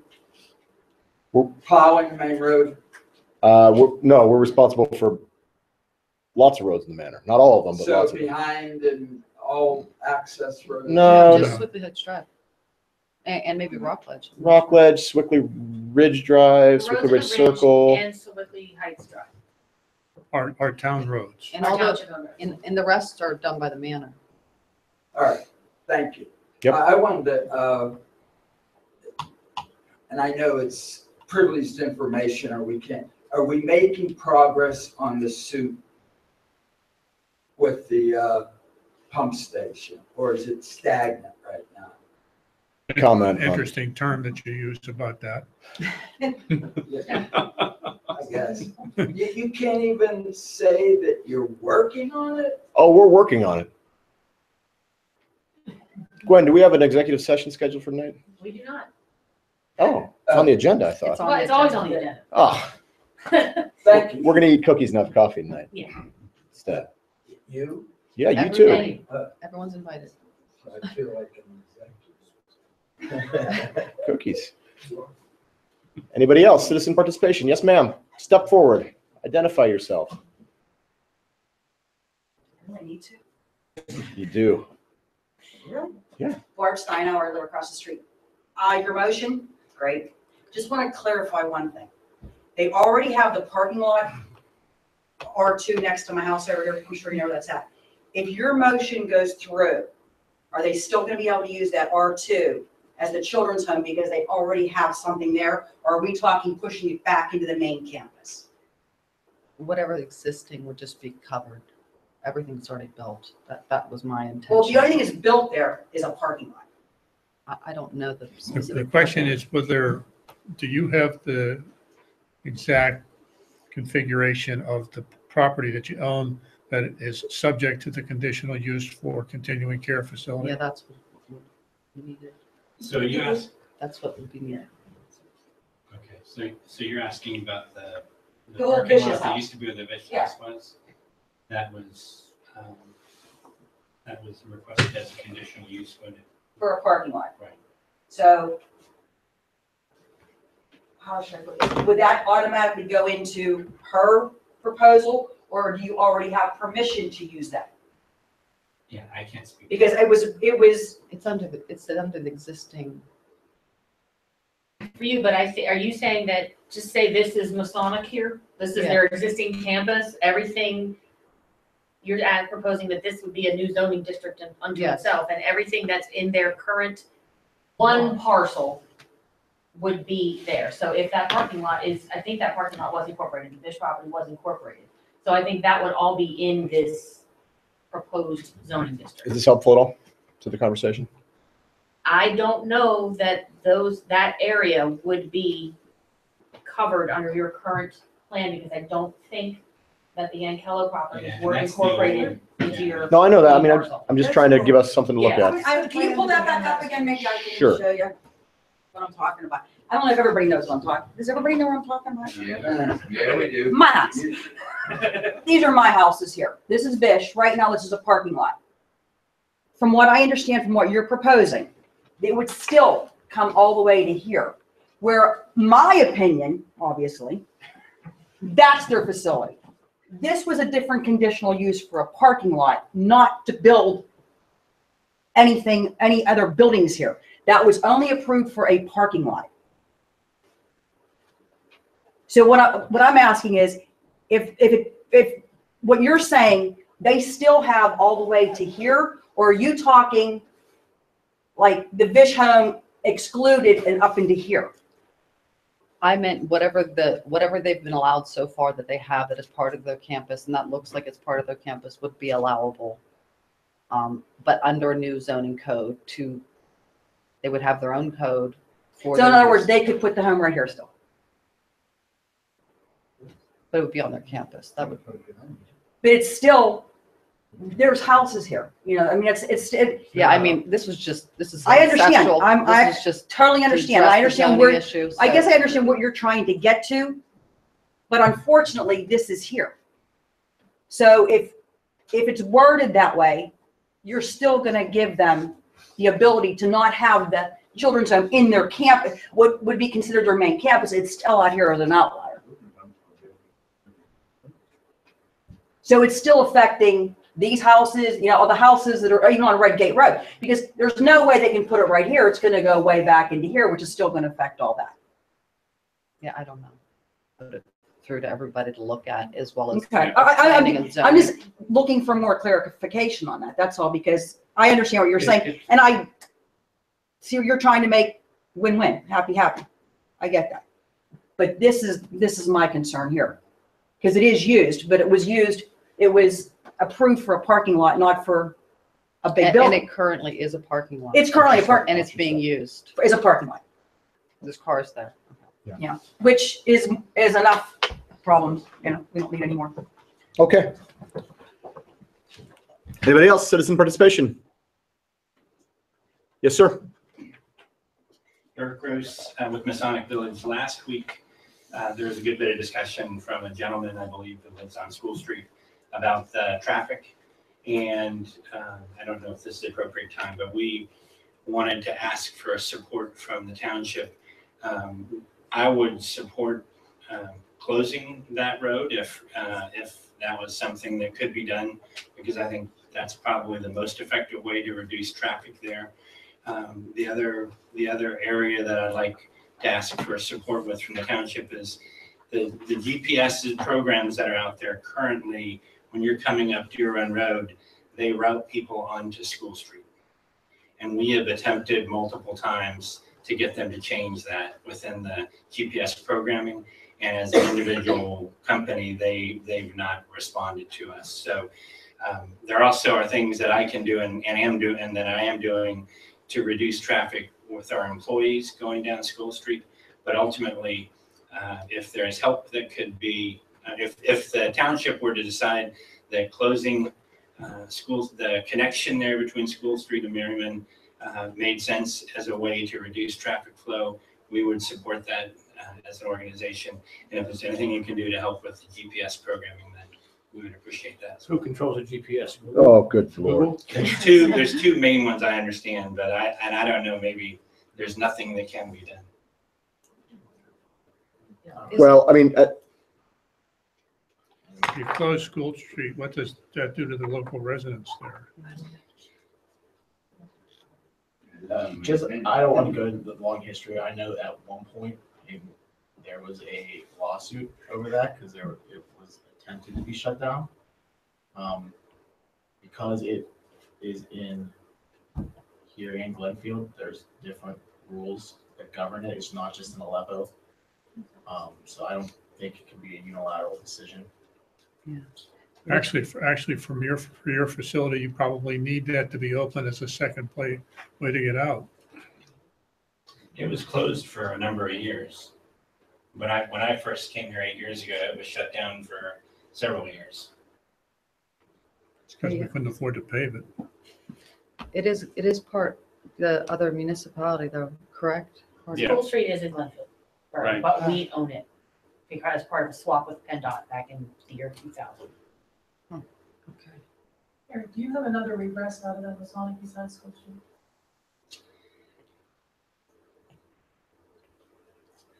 We're plowing the main road. No, we're responsible for Lots of roads in the manor. Not all of them, but So lots of them. behind and all access roads? No, Just Swickley Heights Drive. And maybe Rockledge. Rockledge, Swickley Ridge Drive, Roads Swickley in the Ridge Circle. And Sewickley Heights Drive. Our town roads. And Our all the, township owned roads. and the rest are done by the manor. All right, thank you. Yep. I wanted to, and I know it's privileged information, are we making progress on the suit with the pump station, or is it stagnant right now? Comment on- Interesting term that you used about that. I guess. You can't even say that you're working on it? Oh, we're working on it. Gwen, do we have an executive session scheduled for tonight? We do not. Oh, it's on the agenda, I thought. It's on Well, the it's always agenda. on the agenda. Oh, Thank you. we're gonna eat cookies and have coffee tonight. Yeah. Instead. You? Yeah, you too. Everybody- Everyone's invited. I feel like an executive. Cookies. Anybody else? Citizen participation? Yes, ma'am. Step forward. Identify yourself. I need to. You do. Really? Yeah. Barb Steinauer, I live across the street. Your motion, great. Just want to clarify one thing. They already have the parking lot R2 next to my house over here. I'm sure you know where that's at. If your motion goes through, are they still going to be able to use that R2 as the children's home because they already have something there? Or are we talking pushing it back into the main campus? Whatever existing would just be covered. Everything's already built. That was my intention. Well, the only thing that's built there is a parking lot. I don't know the The specific. question is whether, do you have the exact configuration of the property that you own that is subject to the conditional use for continuing care facility? Yeah, that's what we needed. So you asked, That's what would be needed. okay, so you're asking about the The old parking lot Vicious that house. used to be where the Vicious Yeah. house was? That was requested as a conditional use when it, For a parking lot. right. So how should I put it? Would that automatically go into her proposal, or do you already have permission to use that? Yeah, I can't speak. Because it was, It's under the existing. For you, but are you saying that, just say this is Masonic here? This is Yeah. their existing campus, everything, you're proposing that this would be a new zoning district unto Yes. itself, and everything that's in their current one parcel would be there. So if that parking lot is, I think that parking lot was incorporated, the Fish property was incorporated. So I think that would all be in this proposed zoning Is district. this helpful at all to the conversation? I don't know that that area would be covered under your current plan, because I don't think that the Ankello properties Yeah, were and that's the incorporated old- into your. No, I know that. I mean, parcel. I'm just trying to give us something to look Yeah. at. can you pull that back up again? Maybe I can Sure. show you what I'm talking about. I don't know if everybody knows what I'm talking. Does everybody know what I'm talking about? Yeah, we do. My house. These are my houses here. This is Bish. Right now, this is a parking lot. From what I understand from what you're proposing, it would still come all the way to here. Where my opinion, obviously, that's their facility. This was a different conditional use for a parking lot, not to build anything, any other buildings here. That was only approved for a parking lot. So what I'm asking is, if what you're saying, they still have all the way to here, or are you talking like the Vish home excluded and up into here? I meant whatever they've been allowed so far that they have that is part of their campus, and that looks like it's part of their campus, would be allowable. But under a new zoning code they would have their own code for. So in their other use. words, they could put the home right here still. But it would be on their campus. That would. But it's still, there's houses here, you know, I mean, Yeah, I mean, this is. I understand. conceptual. I This is just totally to understand. address I the understand zoning where, issue, I so- guess I understand what you're trying to get to, but unfortunately, this is here. So if it's worded that way, you're still gonna give them the ability to not have the children's home in their campus, what would be considered their main campus. It's still out here as an outlier. So it's still affecting these houses, you know, all the houses that are even on Red Gate Road, because there's no way they can put it right here. It's going to go way back into here, which is still going to affect all that. Yeah, I don't know. Put it through to everybody to look at as well as. Okay. planning and I'm zoning. just looking for more clarification on that. That's all, because I understand what you're saying. And I see you're trying to make win-win, happy. I get that. But this is my concern here, because it is used, but it was approved for a parking lot, not for a big And building. it currently is a parking lot. It's currently a park, And it's being used. it's a parking lot, There's cars there. yeah, which is enough problems, you know, we don't need any more. Okay. Anybody else? Citizen participation? Yes, sir. Eric Gross with Masonic Village. Last week, there was a good bit of discussion from a gentleman, I believe, that lives on School Street about traffic. And I don't know if this is the appropriate time, but we wanted to ask for support from the township. I would support closing that road if that was something that could be done, because I think that's probably the most effective way to reduce traffic there. The other area that I'd like to ask for support with from the township is the GPS programs that are out there currently. When you're coming up Deer Run Road, they route people onto School Street. And we have attempted multiple times to get them to change that within the GPS programming. And as an individual company, they've not responded to us. So there also are things that I can do and I am doing to reduce traffic with our employees going down School Street. But ultimately, if there's help that could be, if the township were to decide that closing schools, the connection there between School Street and Merriman made sense as a way to reduce traffic flow, we would support that as an organization. And if there's anything you can do to help with the GPS programming, then we would appreciate that. Who controls the GPS? Oh, good Lord. There's two main ones I understand, but I don't know, maybe there's nothing that can be done. Well, I mean, If you close School Street, what does that do to the local residents there? I don't want to go into the long history. I know at one point there was a lawsuit over that because it was attempted to be shut down. Because it is in here in Glenfield, there's different rules that govern it. It's not just in Aleppo. So I don't think it can be a unilateral decision. Yeah. Actually, for your facility, you probably need that to be open as a second way to get out. It was closed for a number of years. When I first came here 8 years ago, it was shut down for several years. It's because we couldn't afford to pave it. It is part, the other municipality though, correct? Or- Yeah. School Street is in Glenfield, Right. but we own it because part of a swap with PennDOT back in the year 2000. Okay. Eric, do you have another regress out of that Masonic besides School Street?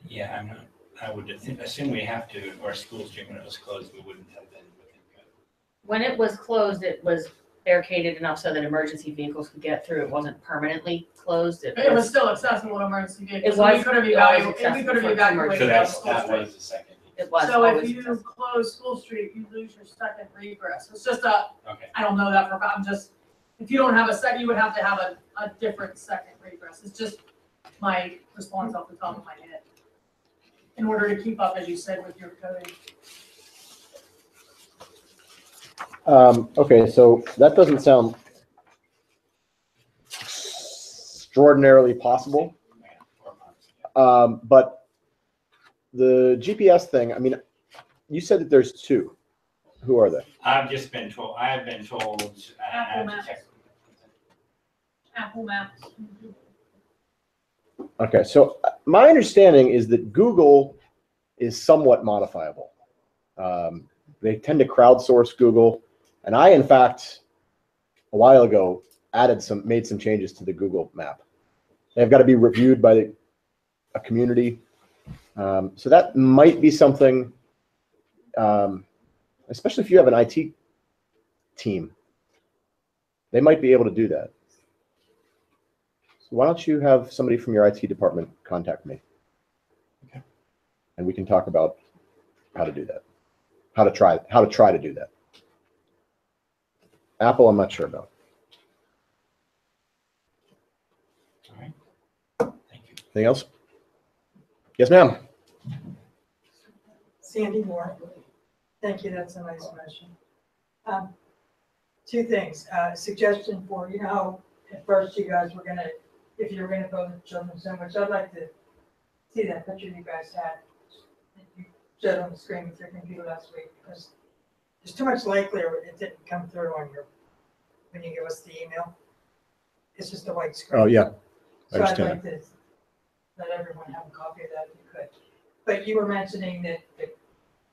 Yeah, I'm not. I would assume we have to, or School Street when it was closed, we wouldn't have been within code. When it was closed, it was barricaded enough so that emergency vehicles could get through. It wasn't permanently closed. It was still accessible to emergency vehicles. It so was- we could have it was evaluated, we accessible could have for evacuated So that School that Street. was the second. It was So if always you accessible. close School Street, you lose your second regress. It's just a, Okay. I don't know that for, I'm just, if you don't have a second, you would have to have a different second regress. It's just my response off the top of my head. In order to keep up, as you said, with your coding. okay, so that doesn't sound extraordinarily possible. But the GPS thing, I mean, you said that there's two. Who are they? I've been told, I have Apple to Maps. check. Apple Maps. Okay, so my understanding is that Google is somewhat modifiable. They tend to crowdsource Google, and I, in fact, a while ago made some changes to the Google map. They've got to be reviewed by a community, so that might be something especially if you have an IT team. They might be able to do that. So why don't you have somebody from your IT department contact me? Okay. And we can talk about how to do that. How to try to do that. Apple, I'm not sure about. All right. Thank you. Anything else? Yes, ma'am. Sandy Moore. Thank you, that's a nice motion. Two things, suggestion for, you know, how at first you guys were gonna, if you were gonna build a children's home, which I'd like to see that picture you guys had, that you showed on the screen with your computer last week, because there's too much likelier it didn't come through on your, when you give us the email. It's just a white screen. Oh, yeah. I So I'd understand. like to let everyone have a copy of that if you could. But you were mentioning that the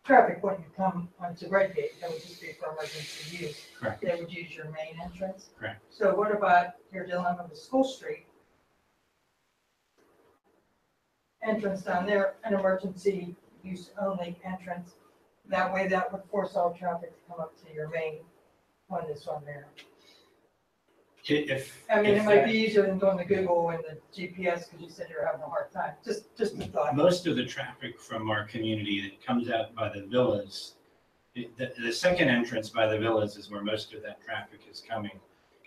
traffic wouldn't come onto Redgate, that would just be for emergency use. Correct. They would use your main entrance. Correct. So what about your dilemma with School Street? Entrance down there, an emergency use only entrance. That way that would force all traffic to come up to your main one that's on there. If I mean, if it might that- be easier than going to Google and the GPS, because you said you're having a hard time. Just a thought. most of the traffic from our community that comes out by the villas, the second entrance by the villas is where most of that traffic is coming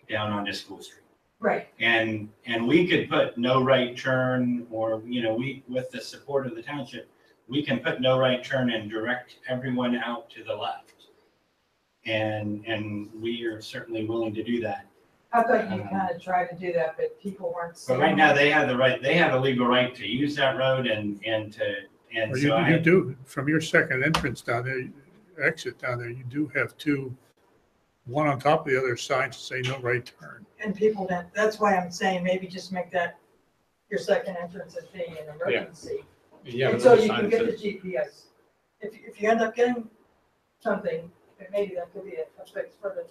down onto School Street. Right. And we could put no right turn, or, you know, we, with the support of the township, we can put no right turn and direct everyone out to the left. And we are certainly willing to do that. I thought you kind of tried to do that, but people weren't. But seeing right now, it. they have the right, they have a legal right to use that road and Or so you do, from your second entrance down there, exit down there, you do have two, one on top of the other signs to say no right turn. And people don't, that's why I'm saying maybe just make that your second entrance as being an emergency. Yeah, Until you can get the GPS. If you end up getting something, then maybe that could be a fix for the,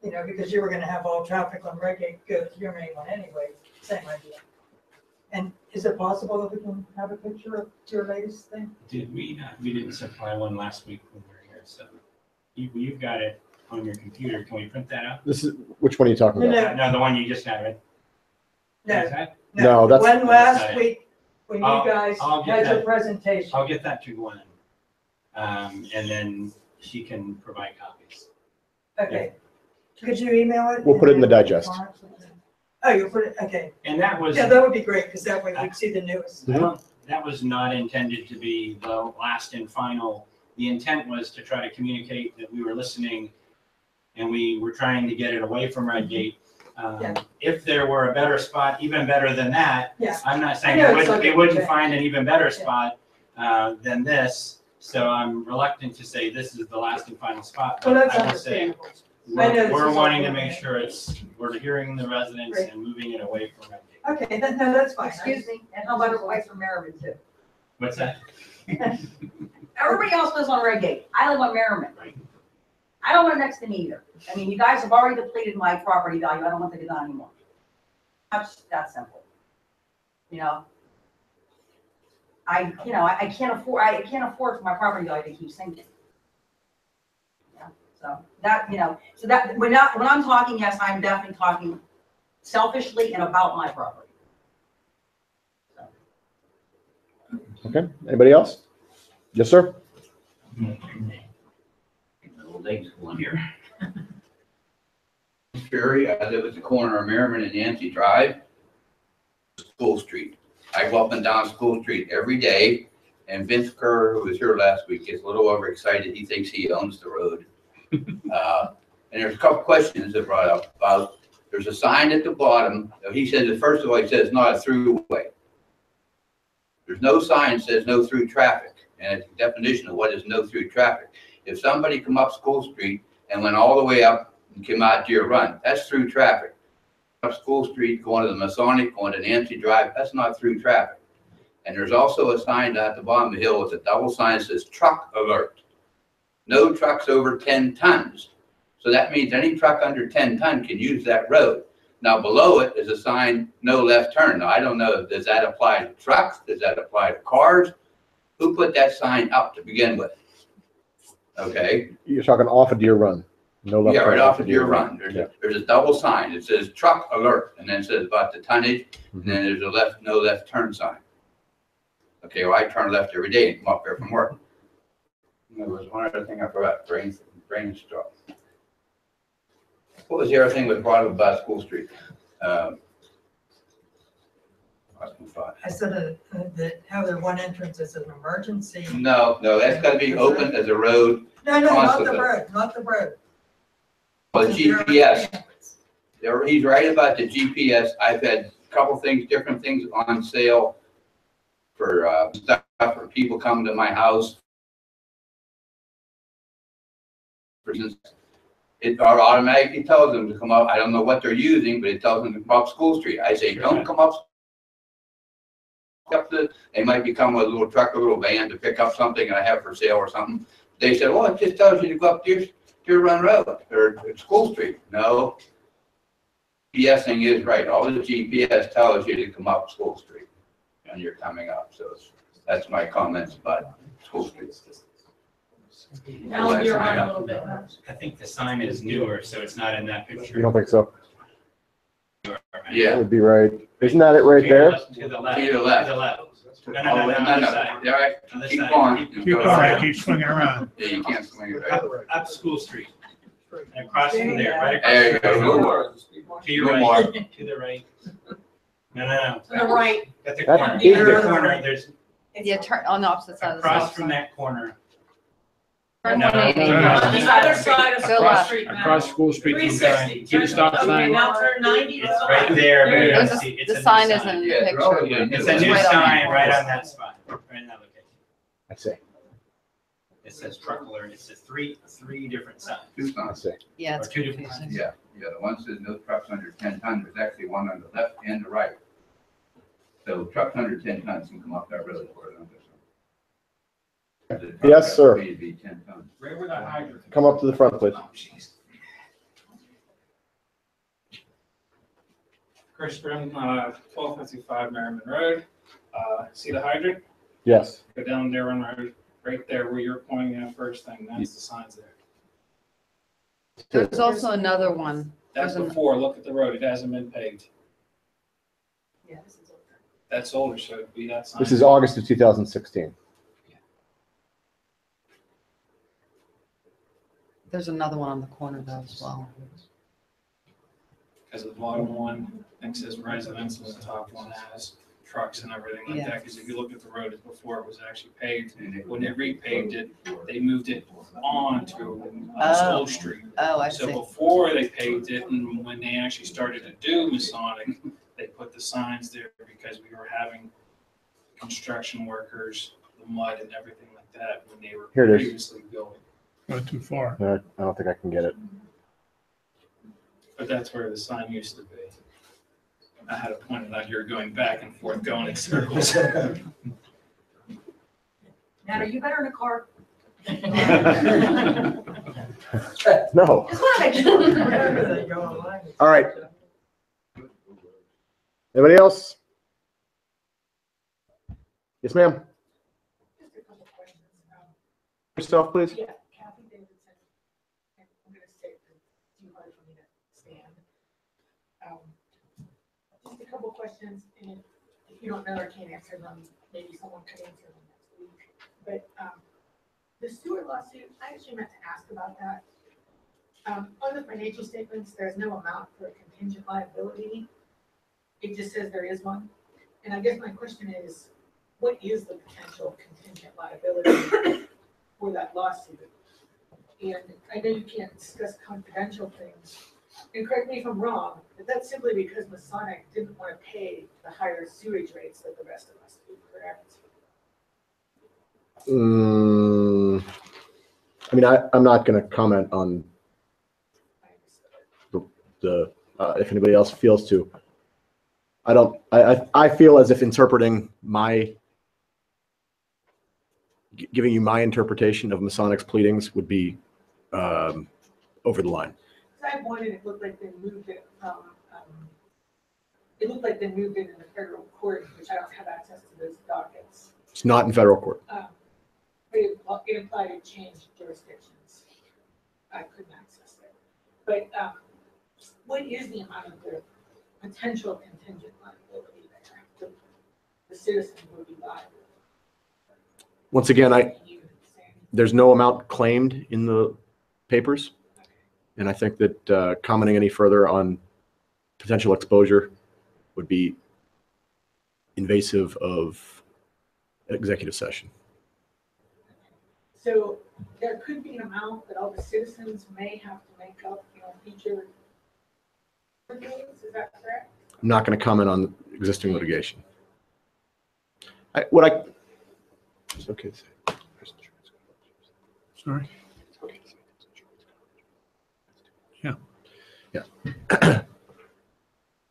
you know, because you were gonna have all traffic on Redgate go to your main one anyway, same idea. And is it possible that we can have a picture of your latest thing? Did we not, we didn't supply one last week when we were here, so you've got it on your computer. Can we print that out? This is, which one are you talking about? No, the one you just had, right? No, Is that? No, that's- When last week, when you guys I'll get had your that. presentation. I'll get that to Gwen. And then she can provide copies. Okay. Could you email it? We'll put it in the digest. Oh, you'll put it, okay. And that was. Yeah, that would be great, because that way we'd see the newest. That was not intended to be the last and final. The intent was to try to communicate that we were listening and we were trying to get it away from Redgate. If there were a better spot, even better than that, Yeah. I'm not saying I know it's it like- wouldn't find an even better spot than this. So I'm reluctant to say this is the last and final spot. Well, but that's I will say understandable. I know this we're is wanting to all- make sure we're hearing the residents Great. and moving it away from Redgate. Okay, no, that's fine. Excuse me, and how about away from Merriman too? What's that? Everybody else lives on Redgate. I live on Merriman. I don't want it next to me either. I mean, you guys have already depleted my property value. I don't want to do that anymore. That's that simple. You know? I can't afford for my property value to keep sinking. Yeah, so that, so that, when I'm talking, yes, I'm definitely talking selfishly and about my property. Okay, anybody else? Yes, sir? Little legs one here. Fury, I live at the corner of Merriman and Yancey Drive, School Street. I go up and down School Street every day, and Vince Kerr, who was here last week, gets a little overexcited. He thinks he owns the road. And there's a couple questions that brought up about, there's a sign at the bottom. He says, first of all, he says not a throughway. There's no sign that says no through traffic, and it's a definition of what is no through traffic. If somebody come up School Street and went all the way up and came out to your run, that's through traffic. Up School Street, going to the Masonic, going to Nancy Drive, that's not through traffic. And there's also a sign at the bottom of the hill with a double sign that says truck alert. No trucks over 10 tons. So that means any truck under 10 ton can use that road. Now below it is a sign, no left turn. Now I don't know, does that apply to trucks? Does that apply to cars? Who put that sign up to begin with? okay? You're talking off of Deer Run. No left Yeah, turn right off of Deer Deer Run. There's a double sign. It says truck alert, and then it says about the tonnage, and then there's a no left turn sign. Okay, well, I turn left every day and come up here from work. And there was one other thing I forgot, brainstorm. What was the other thing that brought up about School Street? I said that how their one entrance is an emergency. No, that's gotta be open as a road. No, not the constantly. road, not the road. Well, the GPS, he's right about the GPS. I've had a couple things, different things on sale for stuff, for people coming to my house. For instance, it automatically tells them to come up. I don't know what they're using, but it tells them to come up School Street. I say, don't come up. They might be coming with a little truck, a little van to pick up something I have for sale or something. They said, well, it just tells you to go up Deer Run Road or School Street. No. GPSing is right. All the GPS tells you to come up School Street and you're coming up. So that's my comments about School Street. Alan, you're on a little bit. I think the sign is newer, so it's not in that picture. You don't think so? That Yeah. would be right. Isn't that it right there? To the left. To the left. To the left. Oh, No, other side. All right. Other Keep side. going. Keep going, keep swinging around. Yeah, you can't swing it Up, right. up School Street. And across from there, right There across. you go. No more. To your No right, more. to the right. No. To the right. At the That corner, is at the- the corner, there's Yeah, turn on the opposite side of the across stop from sign. that corner. Turn No, 180. no, On the other side of Go School left. Street, Matt. Across School Street, keep 360. going. See the stop Okay, sign? now turn 90. It's right there, but you There's don't a- see, it's a The new sign sign. isn't in the Yeah, picture. probably a new It's a It's new right on sign the- right on that spot, right in that location. I see. It says truck alert, it says three different signs. Two I signs. see. Yeah, Or it's two different confusing. Yeah, the one says no trucks under 10 tons. There's actually one on the left and the right. So trucks under 10 tons can come up that road for it. Yes, sir. It'd be 10 tons. Right where that hydrant. Come up to the front, please. Oh, jeez. Chris Brim, 1255 Merriman Road. See the hydrant? Yes. Go down there on road, right there where you're pointing at first thing, that's the signs there. There's also another one. That's There's an- before, look at the road, it hasn't been paved. Yeah, this is okay. That's older, so it'd be that sign. This is August of 2016. There's another one on the corner though as well. Because the bottom one, I think says residential, the top one has trucks and everything like Yeah. that, because if you look at the road, it's before it was actually paved. When they repaved it, they moved it on to School Street. Oh, I So see. before they paved it, and when they actually started to do Masonic, they put the signs there because we were having construction workers, the mud and everything like that when they were Here it is. previously building. Not too far. I don't think I can get it. But that's where the sign used to be. I had to point it out, you're going back and forth, going in circles. Nat, are you better in a car? No. Just want to make sure. Wherever they go online. All right. Anybody else? Yes, ma'am. Just a couple questions. Yourself, please. Yeah, Kathy Davidson. I'm gonna say it's too hard for me to stand. Just a couple questions, and if you don't know or can't answer them, maybe someone could answer them next week. But the sewer lawsuit, I actually meant to ask about that. On the financial statements, there's no amount for a contingent liability. It just says there is one. And I guess my question is, what is the potential contingent liability for that lawsuit? And I know you can't discuss confidential things, and correct me if I'm wrong, but that's simply because Masonic didn't want to pay the higher sewage rates that the rest of us do, correct? I mean, I'm not going to comment on the if anybody else feels to. I feel as if interpreting giving you my interpretation of Masonic's pleadings would be over the line. So I wanted, it looked like they moved it, it looked like they moved it in the federal court, which I don't have access to those dockets. It's not in federal court. But it implied it changed jurisdictions. I couldn't access it. But, what is the amount of the potential contingent liability there? The citizen would be liable. Once again, there's no amount claimed in the papers. And I think that commenting any further on potential exposure would be invasive of executive session. So there could be an amount that all the citizens may have to make up, future days, is that correct? I'm not going to comment on existing litigation. It's okay to say. Sorry? Yeah.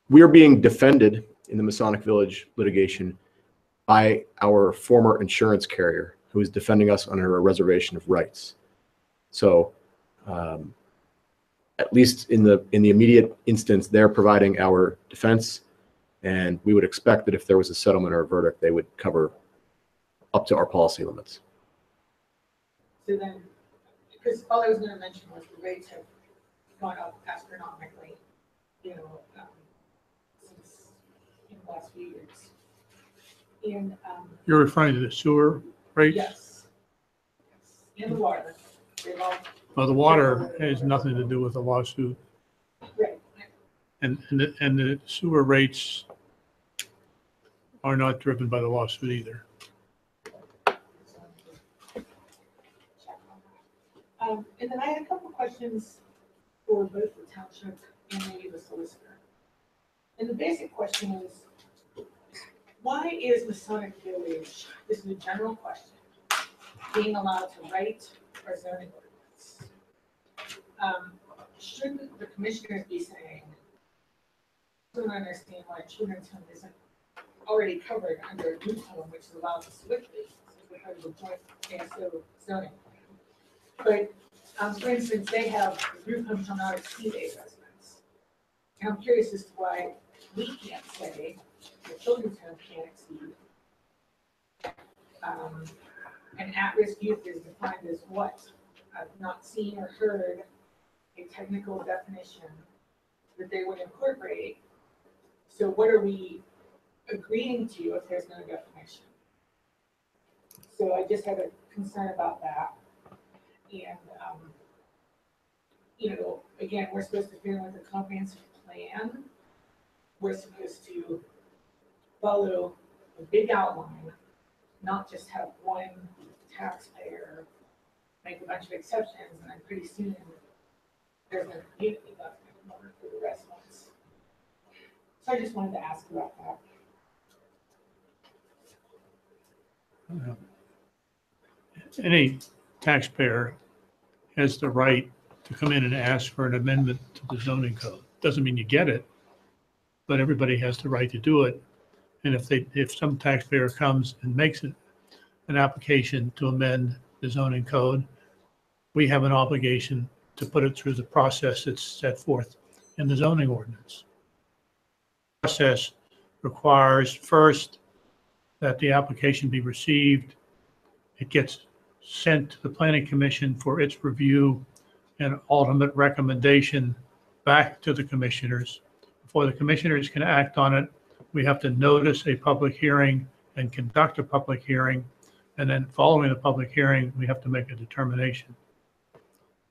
We are being defended in the Masonic Village litigation by our former insurance carrier, who is defending us under a reservation of rights. So, at least in the immediate instance, they're providing our defense, and we would expect that if there was a settlement or a verdict, they would cover up to our policy limits. So then, because all I was gonna mention was the rates have gone up astronomically, since in the last few years. And, You're referring to the sewer rates? yes. And the water, they've all. Well, the water has nothing to do with the lawsuit. Right. And the sewer rates are not driven by the lawsuit either. And then I had a couple questions for both the township and maybe the solicitor. And the basic question is, why is Masonic Village, this is a general question, being allowed to write our zoning ordinance? Shouldn't the commissioners be saying, I don't understand why children's home isn't already covered under a group home, which is allowed to swiftly, because of the joint ASO zoning. But, for instance, they have the group home shall not exceed 8 residents. And I'm curious as to why we can't say the children's home can't exceed. And at-risk youth is defined as what? I've not seen or heard a technical definition that they would incorporate. So what are we agreeing to if there's no definition? So I just had a concern about that. And, again, we're supposed to fit in with a comprehensive plan. We're supposed to follow a big outline, not just have one taxpayer make a bunch of exceptions, and then pretty soon there's no community left anymore for the residents. So I just wanted to ask about that. Any taxpayer has the right to come in and ask for an amendment to the zoning code. Doesn't mean you get it, but everybody has the right to do it. And if some taxpayer comes and makes an application to amend the zoning code, we have an obligation to put it through the process that's set forth in the zoning ordinance. The process requires first that the application be received. It gets sent to the Planning Commission for its review and ultimate recommendation back to the commissioners. Before the commissioners can act on it, we have to notice a public hearing and conduct a public hearing. And then following the public hearing, we have to make a determination.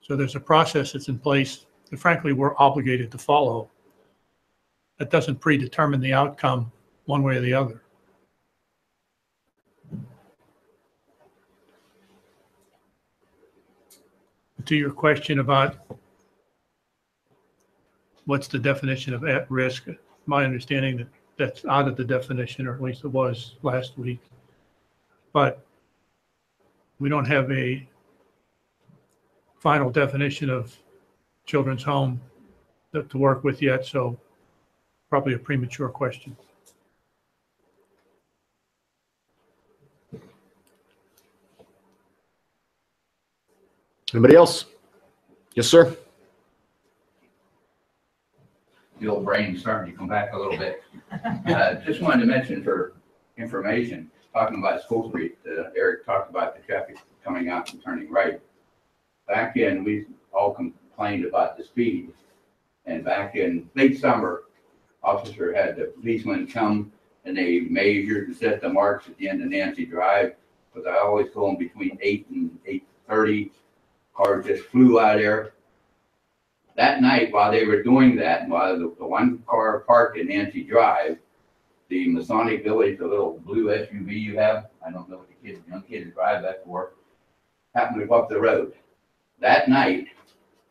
So there's a process that's in place that frankly we're obligated to follow. That doesn't predetermine the outcome one way or the other. To your question about what's the definition of at risk, my understanding that that's out of the definition, or at least it was last week. But we don't have a final definition of children's home to work with yet, so probably a premature question. Anybody else? Yes, sir. The old brain's starting to come back a little bit. Just wanted to mention for information, talking about School Street, Eric talked about the coming out and turning right. Back in, we all complained about the speed. And back in late summer, officer had the policemen come and they measured and set the marks at the end of Nancy Drive. Because I always go in between 8 and 8:30. Cars just flew out of there. That night, while they were doing that, and while the one car parked in Nancy Drive, the Masonic Village, the little blue SUV you have, I don't know what the kids, young kids drive that for, happened to go up the road. That night,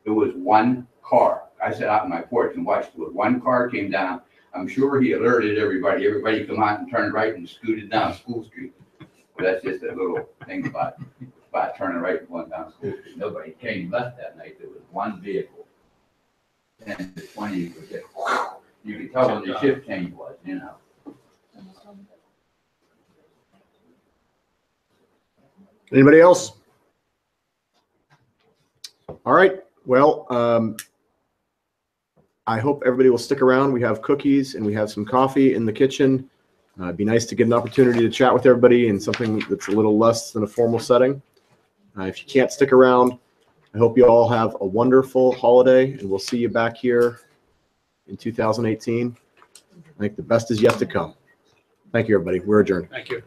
it was one car. I sat out on my porch and watched it. One car came down. I'm sure he alerted everybody. Everybody come out and turned right and scooted down School Street. But that's just a little thing about turning right and going down School Street. Nobody came left that night. There was one vehicle. 10 to 20, you could get, you could tell when the shift change was, you know. Anybody else? All right. Well, I hope everybody will stick around. We have cookies and we have some coffee in the kitchen. It'd be nice to get an opportunity to chat with everybody in something that's a little less than a formal setting. If you can't stick around, I hope you all have a wonderful holiday, and we'll see you back here in 2018. I think the best is yet to come. Thank you, everybody. We're adjourned. Thank you.